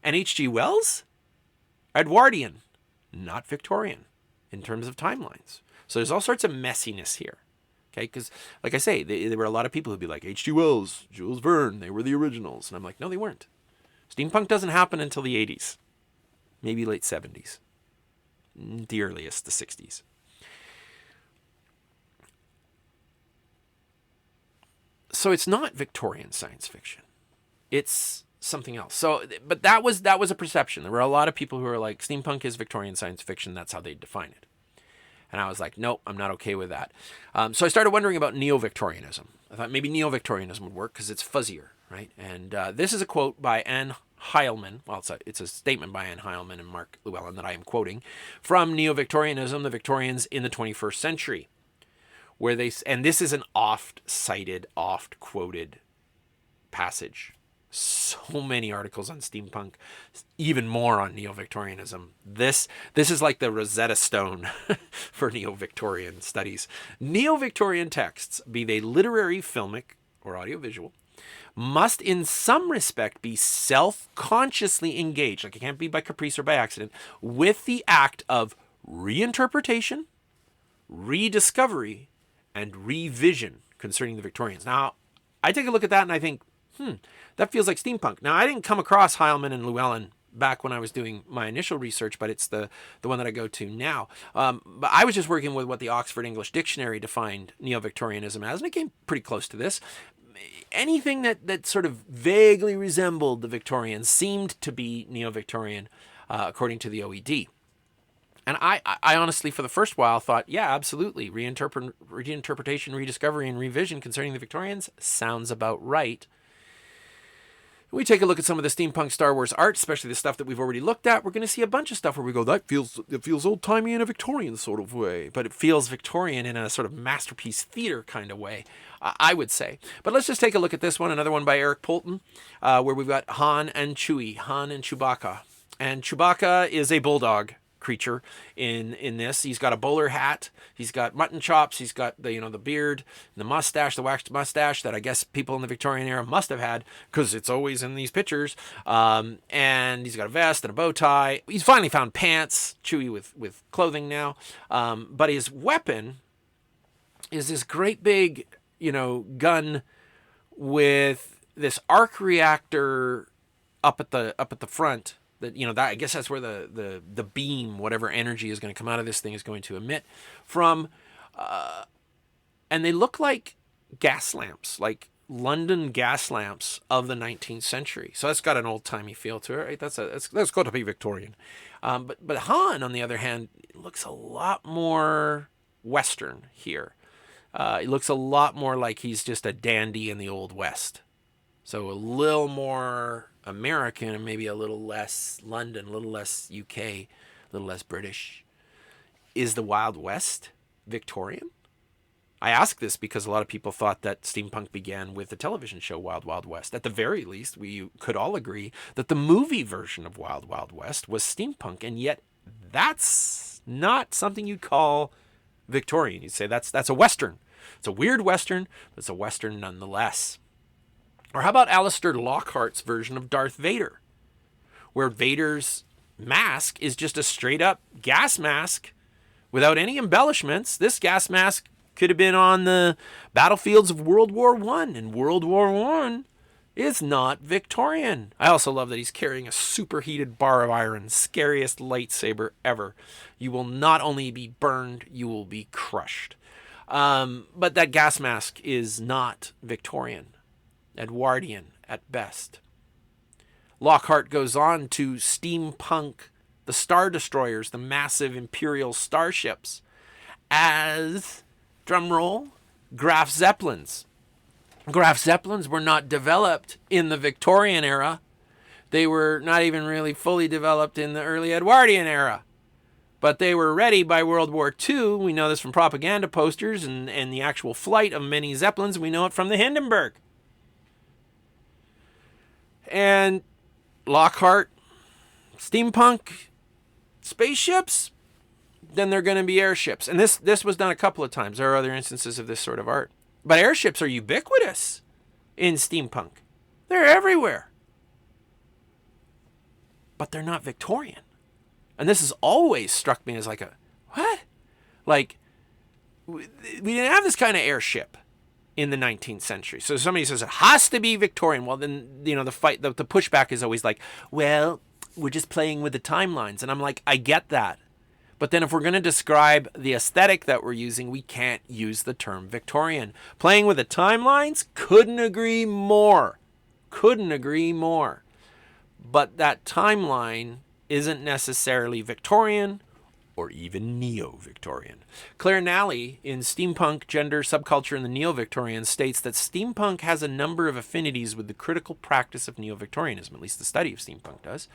And H.G. Wells? Edwardian. Not Victorian in terms of timelines. So there's all sorts of messiness here. Okay, because like I say, there were a lot of people who'd be like, H.G. Wells, Jules Verne, they were the originals. And I'm like, no, they weren't. Steampunk doesn't happen until the 80s, maybe late 70s, the earliest, the 60s. So it's not Victorian science fiction. It's something else. So, but that was a perception. There were a lot of people who were like, steampunk is Victorian science fiction. That's how they define it. And I was like, nope, I'm not okay with that. So I started wondering about neo-Victorianism. I thought maybe neo-Victorianism would work because it's fuzzier, right? And this is a quote by Anne Heilman. Well, it's a statement by Anne Heilman and Mark Llewellyn that I am quoting from Neo-Victorianism, the Victorians in the 21st Century, where and this is an oft-cited, oft-quoted passage. So many articles on steampunk, even more on neo-Victorianism. This is like the Rosetta Stone for neo-Victorian studies. Neo-Victorian texts, be they literary, filmic, or audiovisual, must in some respect be self-consciously engaged, like it can't be by caprice or by accident, with the act of reinterpretation, rediscovery, and revision concerning the Victorians. Now, I take a look at that and I think, that feels like steampunk. Now, I didn't come across Heilman and Llewellyn back when I was doing my initial research, but it's the one that I go to now. But I was just working with what the Oxford English Dictionary defined Neo-Victorianism as, and it came pretty close to this. Anything that sort of vaguely resembled the Victorians seemed to be Neo-Victorian, according to the OED. And I honestly, for the first while, thought, yeah, absolutely. Reinterpretation, rediscovery, and revision concerning the Victorians sounds about right. When we take a look at some of the steampunk Star Wars art, especially the stuff that we've already looked at, we're going to see a bunch of stuff where we go, it feels old-timey in a Victorian sort of way. But it feels Victorian in a sort of masterpiece theater kind of way, I would say. But let's just take a look at this one, another one by Eric Poulton, where we've got Han and Chewbacca. And Chewbacca is a bulldog creature in this. He's got a bowler hat, he's got mutton chops, he's got the beard, the mustache, the waxed mustache that I guess people in the Victorian era must have had, because it's always in these pictures. And he's got a vest and a bow tie. He's finally found pants, Chewie with clothing now. But his weapon is this great big gun with this arc reactor up at the front. That I guess that's where the beam, whatever energy is going to come out of this thing, is going to emit from. And they look like gas lamps, like London gas lamps of the 19th century. So that's got an old-timey feel to it, right? That's got to be Victorian. But Han, on the other hand, looks a lot more Western here. It looks a lot more like he's just a dandy in the Old West. So a little more American and maybe a little less London, a little less UK, a little less British. Is the Wild West Victorian? I ask this because a lot of people thought that steampunk began with the television show Wild Wild West. At the very least, we could all agree that the movie version of Wild Wild West was steampunk, and yet that's not something you'd call Victorian. You'd say that's a Western. It's a weird Western, but it's a Western nonetheless. Or how about Alistair Lockhart's version of Darth Vader, where Vader's mask is just a straight-up gas mask without any embellishments? This gas mask could have been on the battlefields of World War I, and World War I is not Victorian. I also love that he's carrying a superheated bar of iron, scariest lightsaber ever. You will not only be burned, you will be crushed. But that gas mask is not Victorian. Edwardian at best. Lockhart goes on to steampunk the Star Destroyers, the massive Imperial starships, as, drumroll, Graf Zeppelins. Graf Zeppelins were not developed in the Victorian era. They were not even really fully developed in the early Edwardian era. But they were ready by World War II. We know this from propaganda posters and the actual flight of many Zeppelins. We know it from the Hindenburg. And Lockhart, steampunk spaceships, then they're going to be airships. And this was done a couple of times. There are other instances of this sort of art. But airships are ubiquitous in steampunk. They're everywhere. But they're not Victorian. And this has always struck me as like what? Like, we didn't have this kind of airship in the 19th century. So somebody says it has to be Victorian. Well, then, the pushback is always like, well, we're just playing with the timelines. And I'm like, I get that. But then if we're going to describe the aesthetic that we're using, we can't use the term Victorian. Playing with the timelines, couldn't agree more. Couldn't agree more. But that timeline isn't necessarily Victorian or even neo-Victorian. Claire Nally, in Steampunk, Gender, Subculture, and the Neo-Victorian, states that steampunk has a number of affinities with the critical practice of neo-Victorianism, at least the study of steampunk does.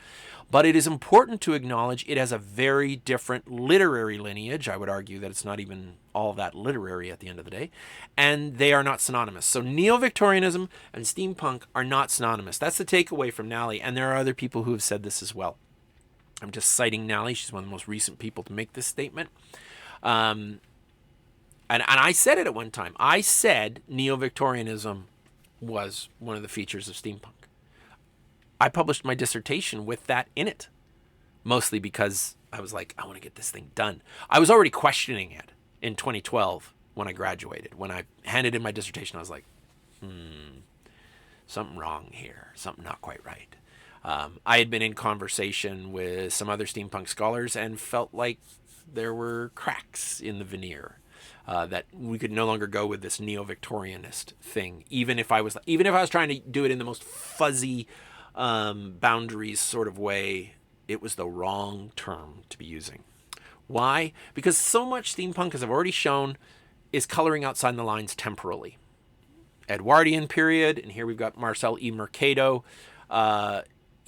But it is important to acknowledge it has a very different literary lineage. I would argue that it's not even all that literary at the end of the day. And they are not synonymous. So neo-Victorianism and steampunk are not synonymous. That's the takeaway from Nally, and there are other people who have said this as well. I'm just citing Nally. She's one of the most recent people to make this statement. And I said it at one time. I said neo-Victorianism was one of the features of steampunk. I published my dissertation with that in it, mostly because I was like, I want to get this thing done. I was already questioning it in 2012 when I graduated. When I handed in my dissertation, I was like, something wrong here. Something not quite right. I had been in conversation with some other steampunk scholars and felt like there were cracks in the veneer. That we could no longer go with this neo-Victorianist thing, even if I was trying to do it in the most fuzzy boundaries sort of way. It was the wrong term to be using. Why? Because so much steampunk, as I've already shown, is coloring outside the lines temporally. Edwardian period, and here we've got Marcel E. Mercado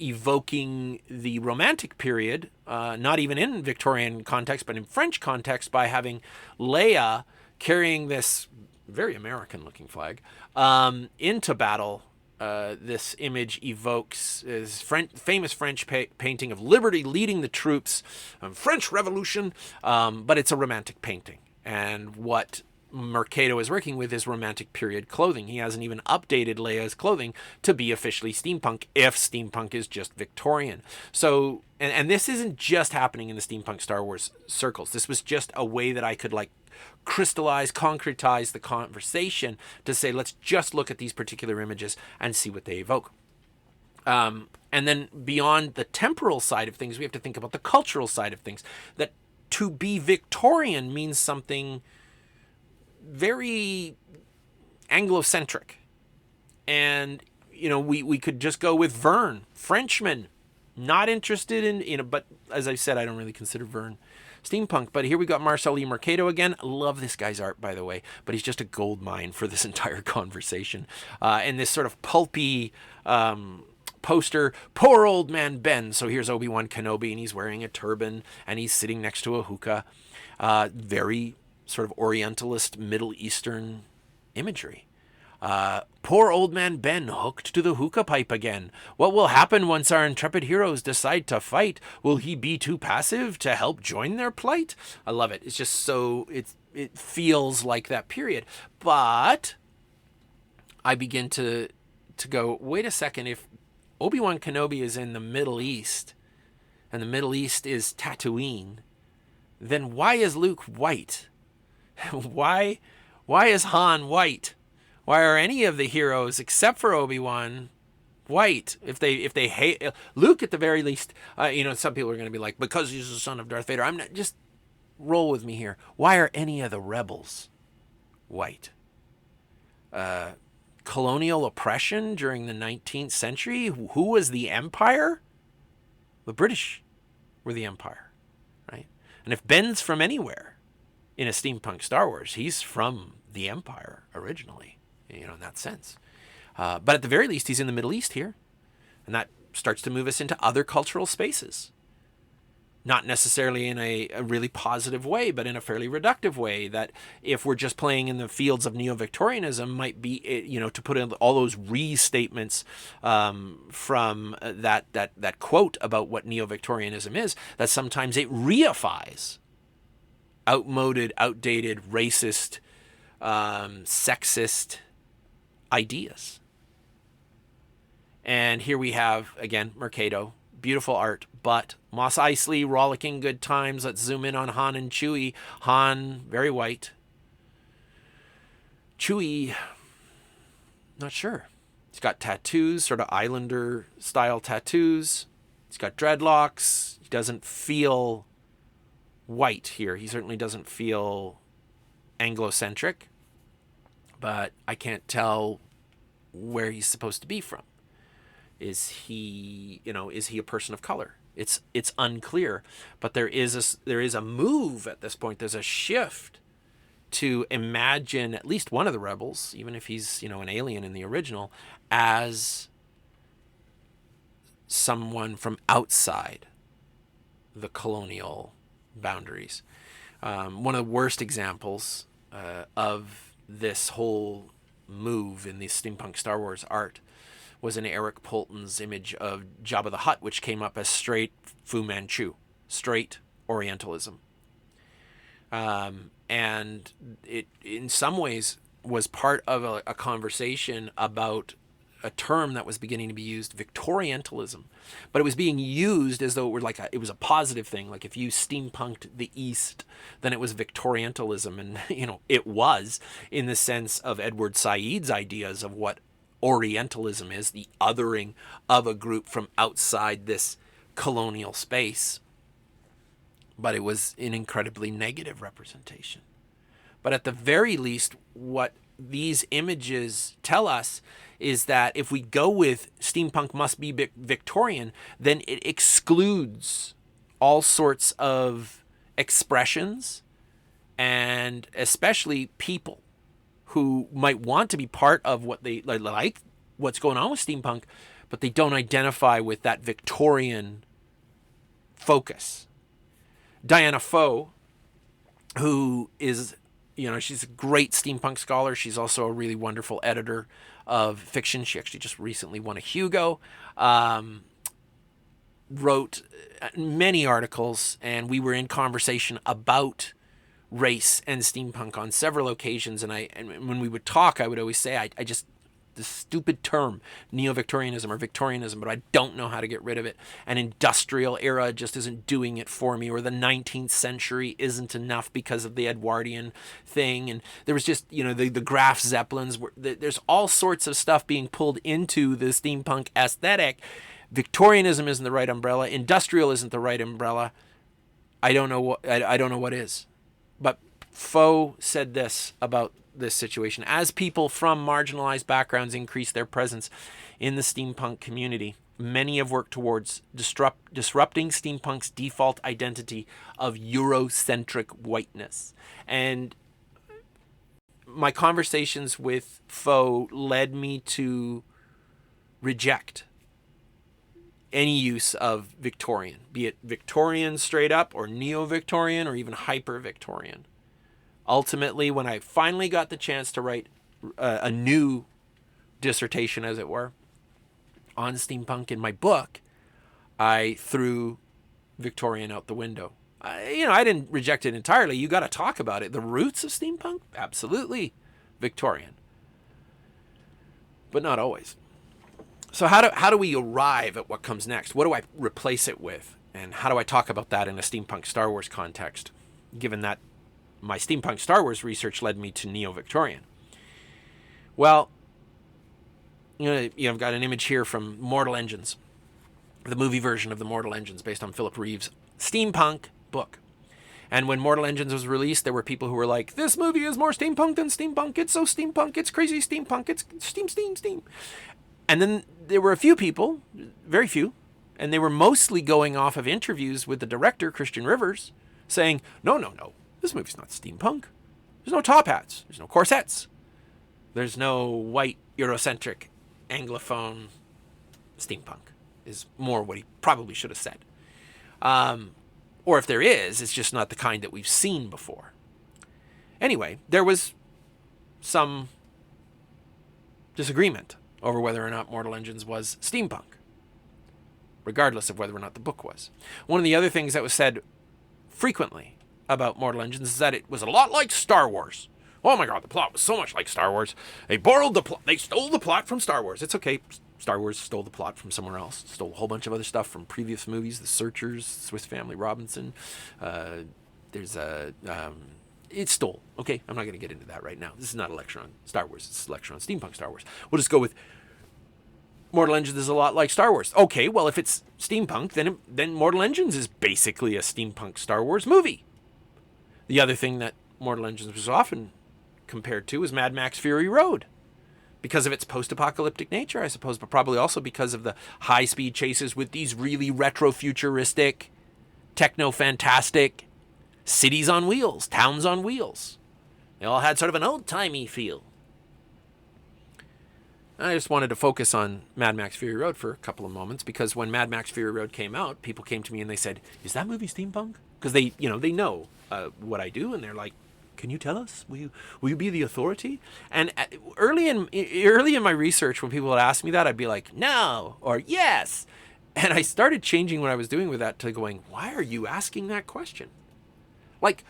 evoking the Romantic period, not even in Victorian context, but in French context, by having Leia carrying this very American-looking flag into battle. This image evokes his famous French painting of Liberty leading the troops, French Revolution, but it's a Romantic painting. And what Mercado is working with is Romantic period clothing. He hasn't even updated Leia's clothing to be officially steampunk, if steampunk is just Victorian. So, and this isn't just happening in the steampunk Star Wars circles. This was just a way that I could crystallize, concretize the conversation to say, let's just look at these particular images and see what they evoke. And then beyond the temporal side of things, we have to think about the cultural side of things. That to be Victorian means something very Anglo-centric. And, we could just go with Verne, Frenchman, not interested in, but as I said, I don't really consider Verne steampunk. But here we got Marcel E. Mercado again. Love this guy's art, by the way, but he's just a gold mine for this entire conversation. And this sort of pulpy poster, poor old man Ben. So here's Obi-Wan Kenobi, and he's wearing a turban, and he's sitting next to a hookah. Very sort of Orientalist, Middle Eastern imagery. Poor old man Ben hooked to the hookah pipe again. What will happen once our intrepid heroes decide to fight? Will he be too passive to help join their plight? I love it. It's just so, it feels like that period. But I begin to go, wait a second, if Obi-Wan Kenobi is in the Middle East, and the Middle East is Tatooine, then why is Luke white? Why is Han white? Why are any of the heroes except for Obi-Wan white? If they hate Luke, at the very least, some people are going to be like, because he's the son of Darth Vader. I'm not. Just roll with me here. Why are any of the rebels white? Colonial oppression during the 19th century. Who was the empire? The British were the empire, right? And if Ben's from anywhere in a steampunk Star Wars, he's from the Empire originally, in that sense. But at the very least, he's in the Middle East here. And that starts to move us into other cultural spaces. Not necessarily in a really positive way, but in a fairly reductive way, that if we're just playing in the fields of neo-Victorianism might be, to put in all those restatements from that quote about what neo-Victorianism is, that sometimes it reifies outdated, racist, sexist ideas. And here we have, again, Mercado. Beautiful art, but Mos Eisley, rollicking good times. Let's zoom in on Han and Chewie. Han, very white. Chewie, not sure. He's got tattoos, sort of Islander-style tattoos. He's got dreadlocks. He doesn't feel white here. He certainly doesn't feel Anglo-centric, but I can't tell where he's supposed to be from. Is he a person of color? It's unclear, but there is a move at this point. There's a shift to imagine at least one of the rebels, even if he's an alien in the original, as someone from outside the colonial boundaries. One of the worst examples of this whole move in the steampunk Star Wars art was in Eric Polton's image of Jabba the Hutt, which came up as straight Fu Manchu, straight Orientalism. And it, in some ways, was part of a conversation about a term that was beginning to be used, Victorientalism. But it was being used as though it was a positive thing. Like if you steampunked the East, then it was Victorientalism. And, it was, in the sense of Edward Said's ideas of what Orientalism is, the othering of a group from outside this colonial space. But it was an incredibly negative representation. But at the very least, what these images tell us is that if we go with steampunk must be Victorian, then it excludes all sorts of expressions, and especially people who might want to be part of what they like, what's going on with steampunk, but they don't identify with that Victorian focus. Diana Foe, who is, she's a great steampunk scholar. She's also a really wonderful editor of fiction. She actually just recently won a Hugo. Wrote many articles, and we were in conversation about race and steampunk on several occasions. And when we would talk, I would always say, I just, the stupid term neo-Victorianism or Victorianism, but I don't know how to get rid of it. An industrial era just isn't doing it for me, or the 19th century isn't enough because of the Edwardian thing. And there was just, the Graf Zeppelins. There's all sorts of stuff being pulled into the steampunk aesthetic. Victorianism isn't the right umbrella. Industrial isn't the right umbrella. I don't know what is. But Foe said this about this situation: as people from marginalized backgrounds increase their presence in the steampunk community, many have worked towards disrupting steampunk's default identity of Eurocentric whiteness. And my conversations with Foe led me to reject any use of Victorian, be it Victorian straight up or neo-Victorian or even hyper-Victorian. Ultimately, when I finally got the chance to write a new dissertation, as it were, on steampunk in my book, I threw Victorian out the window. I didn't reject it entirely. You got to talk about it. The roots of steampunk, absolutely Victorian, but not always. So how do we arrive at what comes next? What do I replace it with? And how do I talk about that in a steampunk Star Wars context, given that my steampunk Star Wars research led me to neo-Victorian? Well, I've got an image here from Mortal Engines, the movie version of the Mortal Engines based on Philip Reeves' steampunk book. And when Mortal Engines was released, there were people who were like, this movie is more steampunk than steampunk. It's so steampunk. It's crazy steampunk. It's steam. And then there were a few people, very few, and they were mostly going off of interviews with the director, Christian Rivers, saying, no, this movie's not steampunk. There's no top hats. There's no corsets. There's no white, Eurocentric, Anglophone steampunk, is more what he probably should have said. Or if there is, it's just not the kind that we've seen before. Anyway, there was some disagreement over whether or not Mortal Engines was steampunk, regardless of whether or not the book was. One of the other things that was said frequently about Mortal Engines is that it was a lot like Star Wars. Oh my God, the plot was so much like Star Wars. They borrowed the plot. They stole the plot from Star Wars. It's okay. Star Wars stole the plot from somewhere else. Stole a whole bunch of other stuff from previous movies. The Searchers, Swiss Family Robinson. It stole. Okay, I'm not going to get into that right now. This is not a lecture on Star Wars. It's a lecture on steampunk Star Wars. We'll just go with Mortal Engines is a lot like Star Wars. Okay, well, if it's steampunk, then Mortal Engines is basically a steampunk Star Wars movie. The other thing that Mortal Engines was often compared to was Mad Max Fury Road, because of its post-apocalyptic nature, I suppose, but probably also because of the high-speed chases with these really retro-futuristic, techno-fantastic cities on wheels, towns on wheels. They all had sort of an old-timey feel. I just wanted to focus on Mad Max Fury Road for a couple of moments, because when Mad Max Fury Road came out, people came to me and they said, is that movie steampunk? Because they know what I do, and they're like, can you tell us? Will you be the authority? And early in my research, when people would ask me that, I'd be like, no, or yes. And I started changing what I was doing with that to going, why are you asking that question? Like,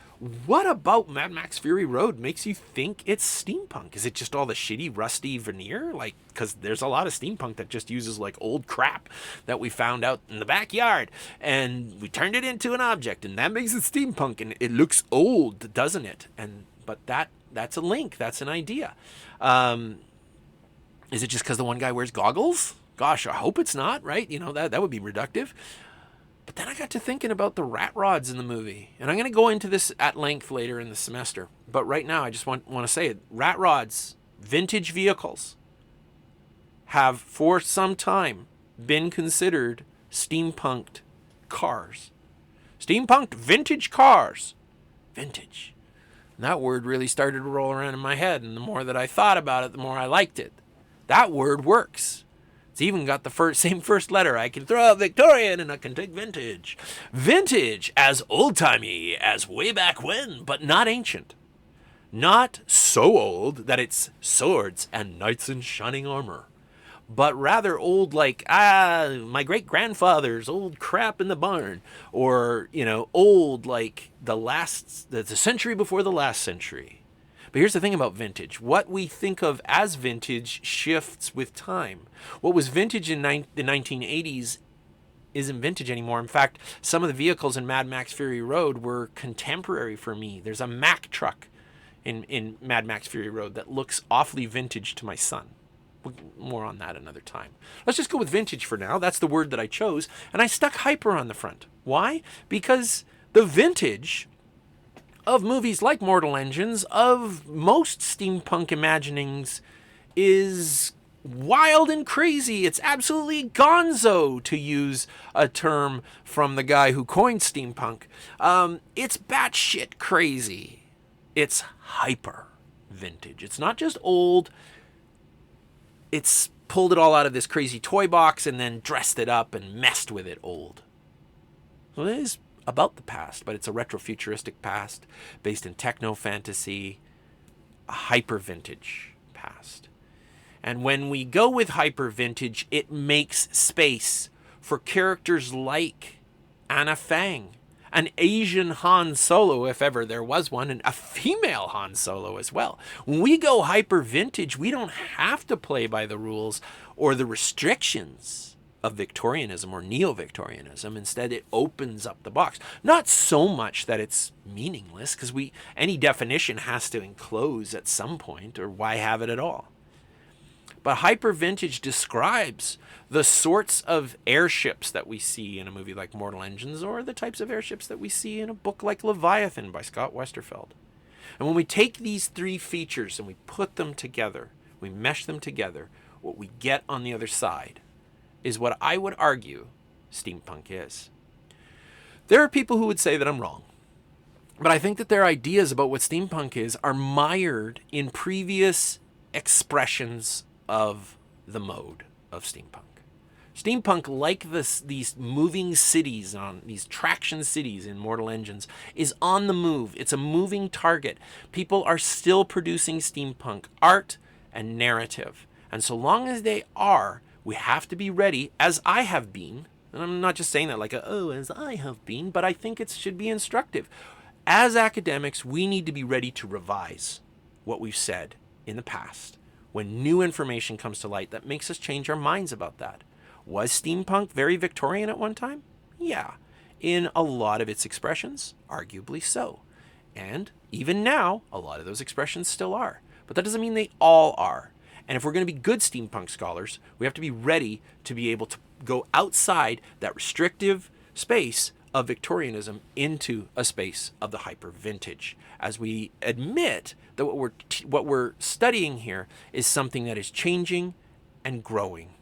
what about Mad Max Fury Road makes you think it's steampunk? Is it just all the shitty, rusty veneer? Like, because there's a lot of steampunk that just uses like old crap that we found out in the backyard, and we turned it into an object, and that makes it steampunk, and it looks old, doesn't it? But that's a link. That's an idea. And Is it just because the one guy wears goggles? Gosh, I hope it's not, right? You know, that would be reductive. But then I got to thinking about the rat rods in the movie. And I'm going to go into this at length later in the semester. But right now, I just want to say it. Rat rods, vintage vehicles, have for some time been considered steampunked cars. Steampunked vintage cars. Vintage. And that word really started to roll around in my head. And the more that I thought about it, the more I liked it. That word works. It's even got the same first letter. I can throw out Victorian and I can take vintage. Vintage, as old-timey as way back when, but not ancient. Not so old that it's swords and knights in shining armor, but rather old like, my great-grandfather's old crap in the barn. Or, old like the century before the last century. But here's the thing about vintage. What we think of as vintage shifts with time. What was vintage in the 1980s isn't vintage anymore. In fact, some of the vehicles in Mad Max Fury Road were contemporary for me. There's a Mack truck in Mad Max Fury Road that looks awfully vintage to my son. More on that another time. Let's just go with vintage for now. That's the word that I chose. And I stuck hyper on the front. Why? Because the vintage of movies like Mortal Engines, of most steampunk imaginings, is wild and crazy. It's absolutely gonzo, to use a term from the guy who coined steampunk. It's batshit crazy. It's hyper vintage. It's not just old. It's pulled it all out of this crazy toy box and then dressed it up and messed with it old. So it is about the past, but it's a retrofuturistic past based in technofantasy, a hyper vintage past. And when we go with hyper vintage, it makes space for characters like Anna Fang, an Asian Han Solo, if ever there was one, and a female Han Solo as well. When we go hyper vintage, we don't have to play by the rules or the restrictions of Victorianism or neo-Victorianism. Instead, it opens up the box. Not so much that it's meaningless, because any definition has to enclose at some point, or why have it at all? But hyper vintage describes the sorts of airships that we see in a movie like Mortal Engines, or the types of airships that we see in a book like Leviathan by Scott Westerfeld. And when we take these three features and we put them together, we mesh them together, what we get on the other side is what I would argue steampunk is. There are people who would say that I'm wrong, but I think that their ideas about what steampunk is are mired in previous expressions of the mode of steampunk. Steampunk, like these moving cities, these traction cities in Mortal Engines, is on the move. It's a moving target. People are still producing steampunk art and narrative. And so long as they are, we have to be ready, as I have been. And I'm not just saying that like, as I have been, but I think it should be instructive. As academics, we need to be ready to revise what we've said in the past when new information comes to light that makes us change our minds about that. Was steampunk very Victorian at one time? Yeah. In a lot of its expressions, arguably so. And even now, a lot of those expressions still are. But that doesn't mean they all are. And if we're going to be good steampunk scholars, we have to be ready to be able to go outside that restrictive space of Victorianism into a space of the hyper vintage, as we admit that what we're studying here is something that is changing and growing.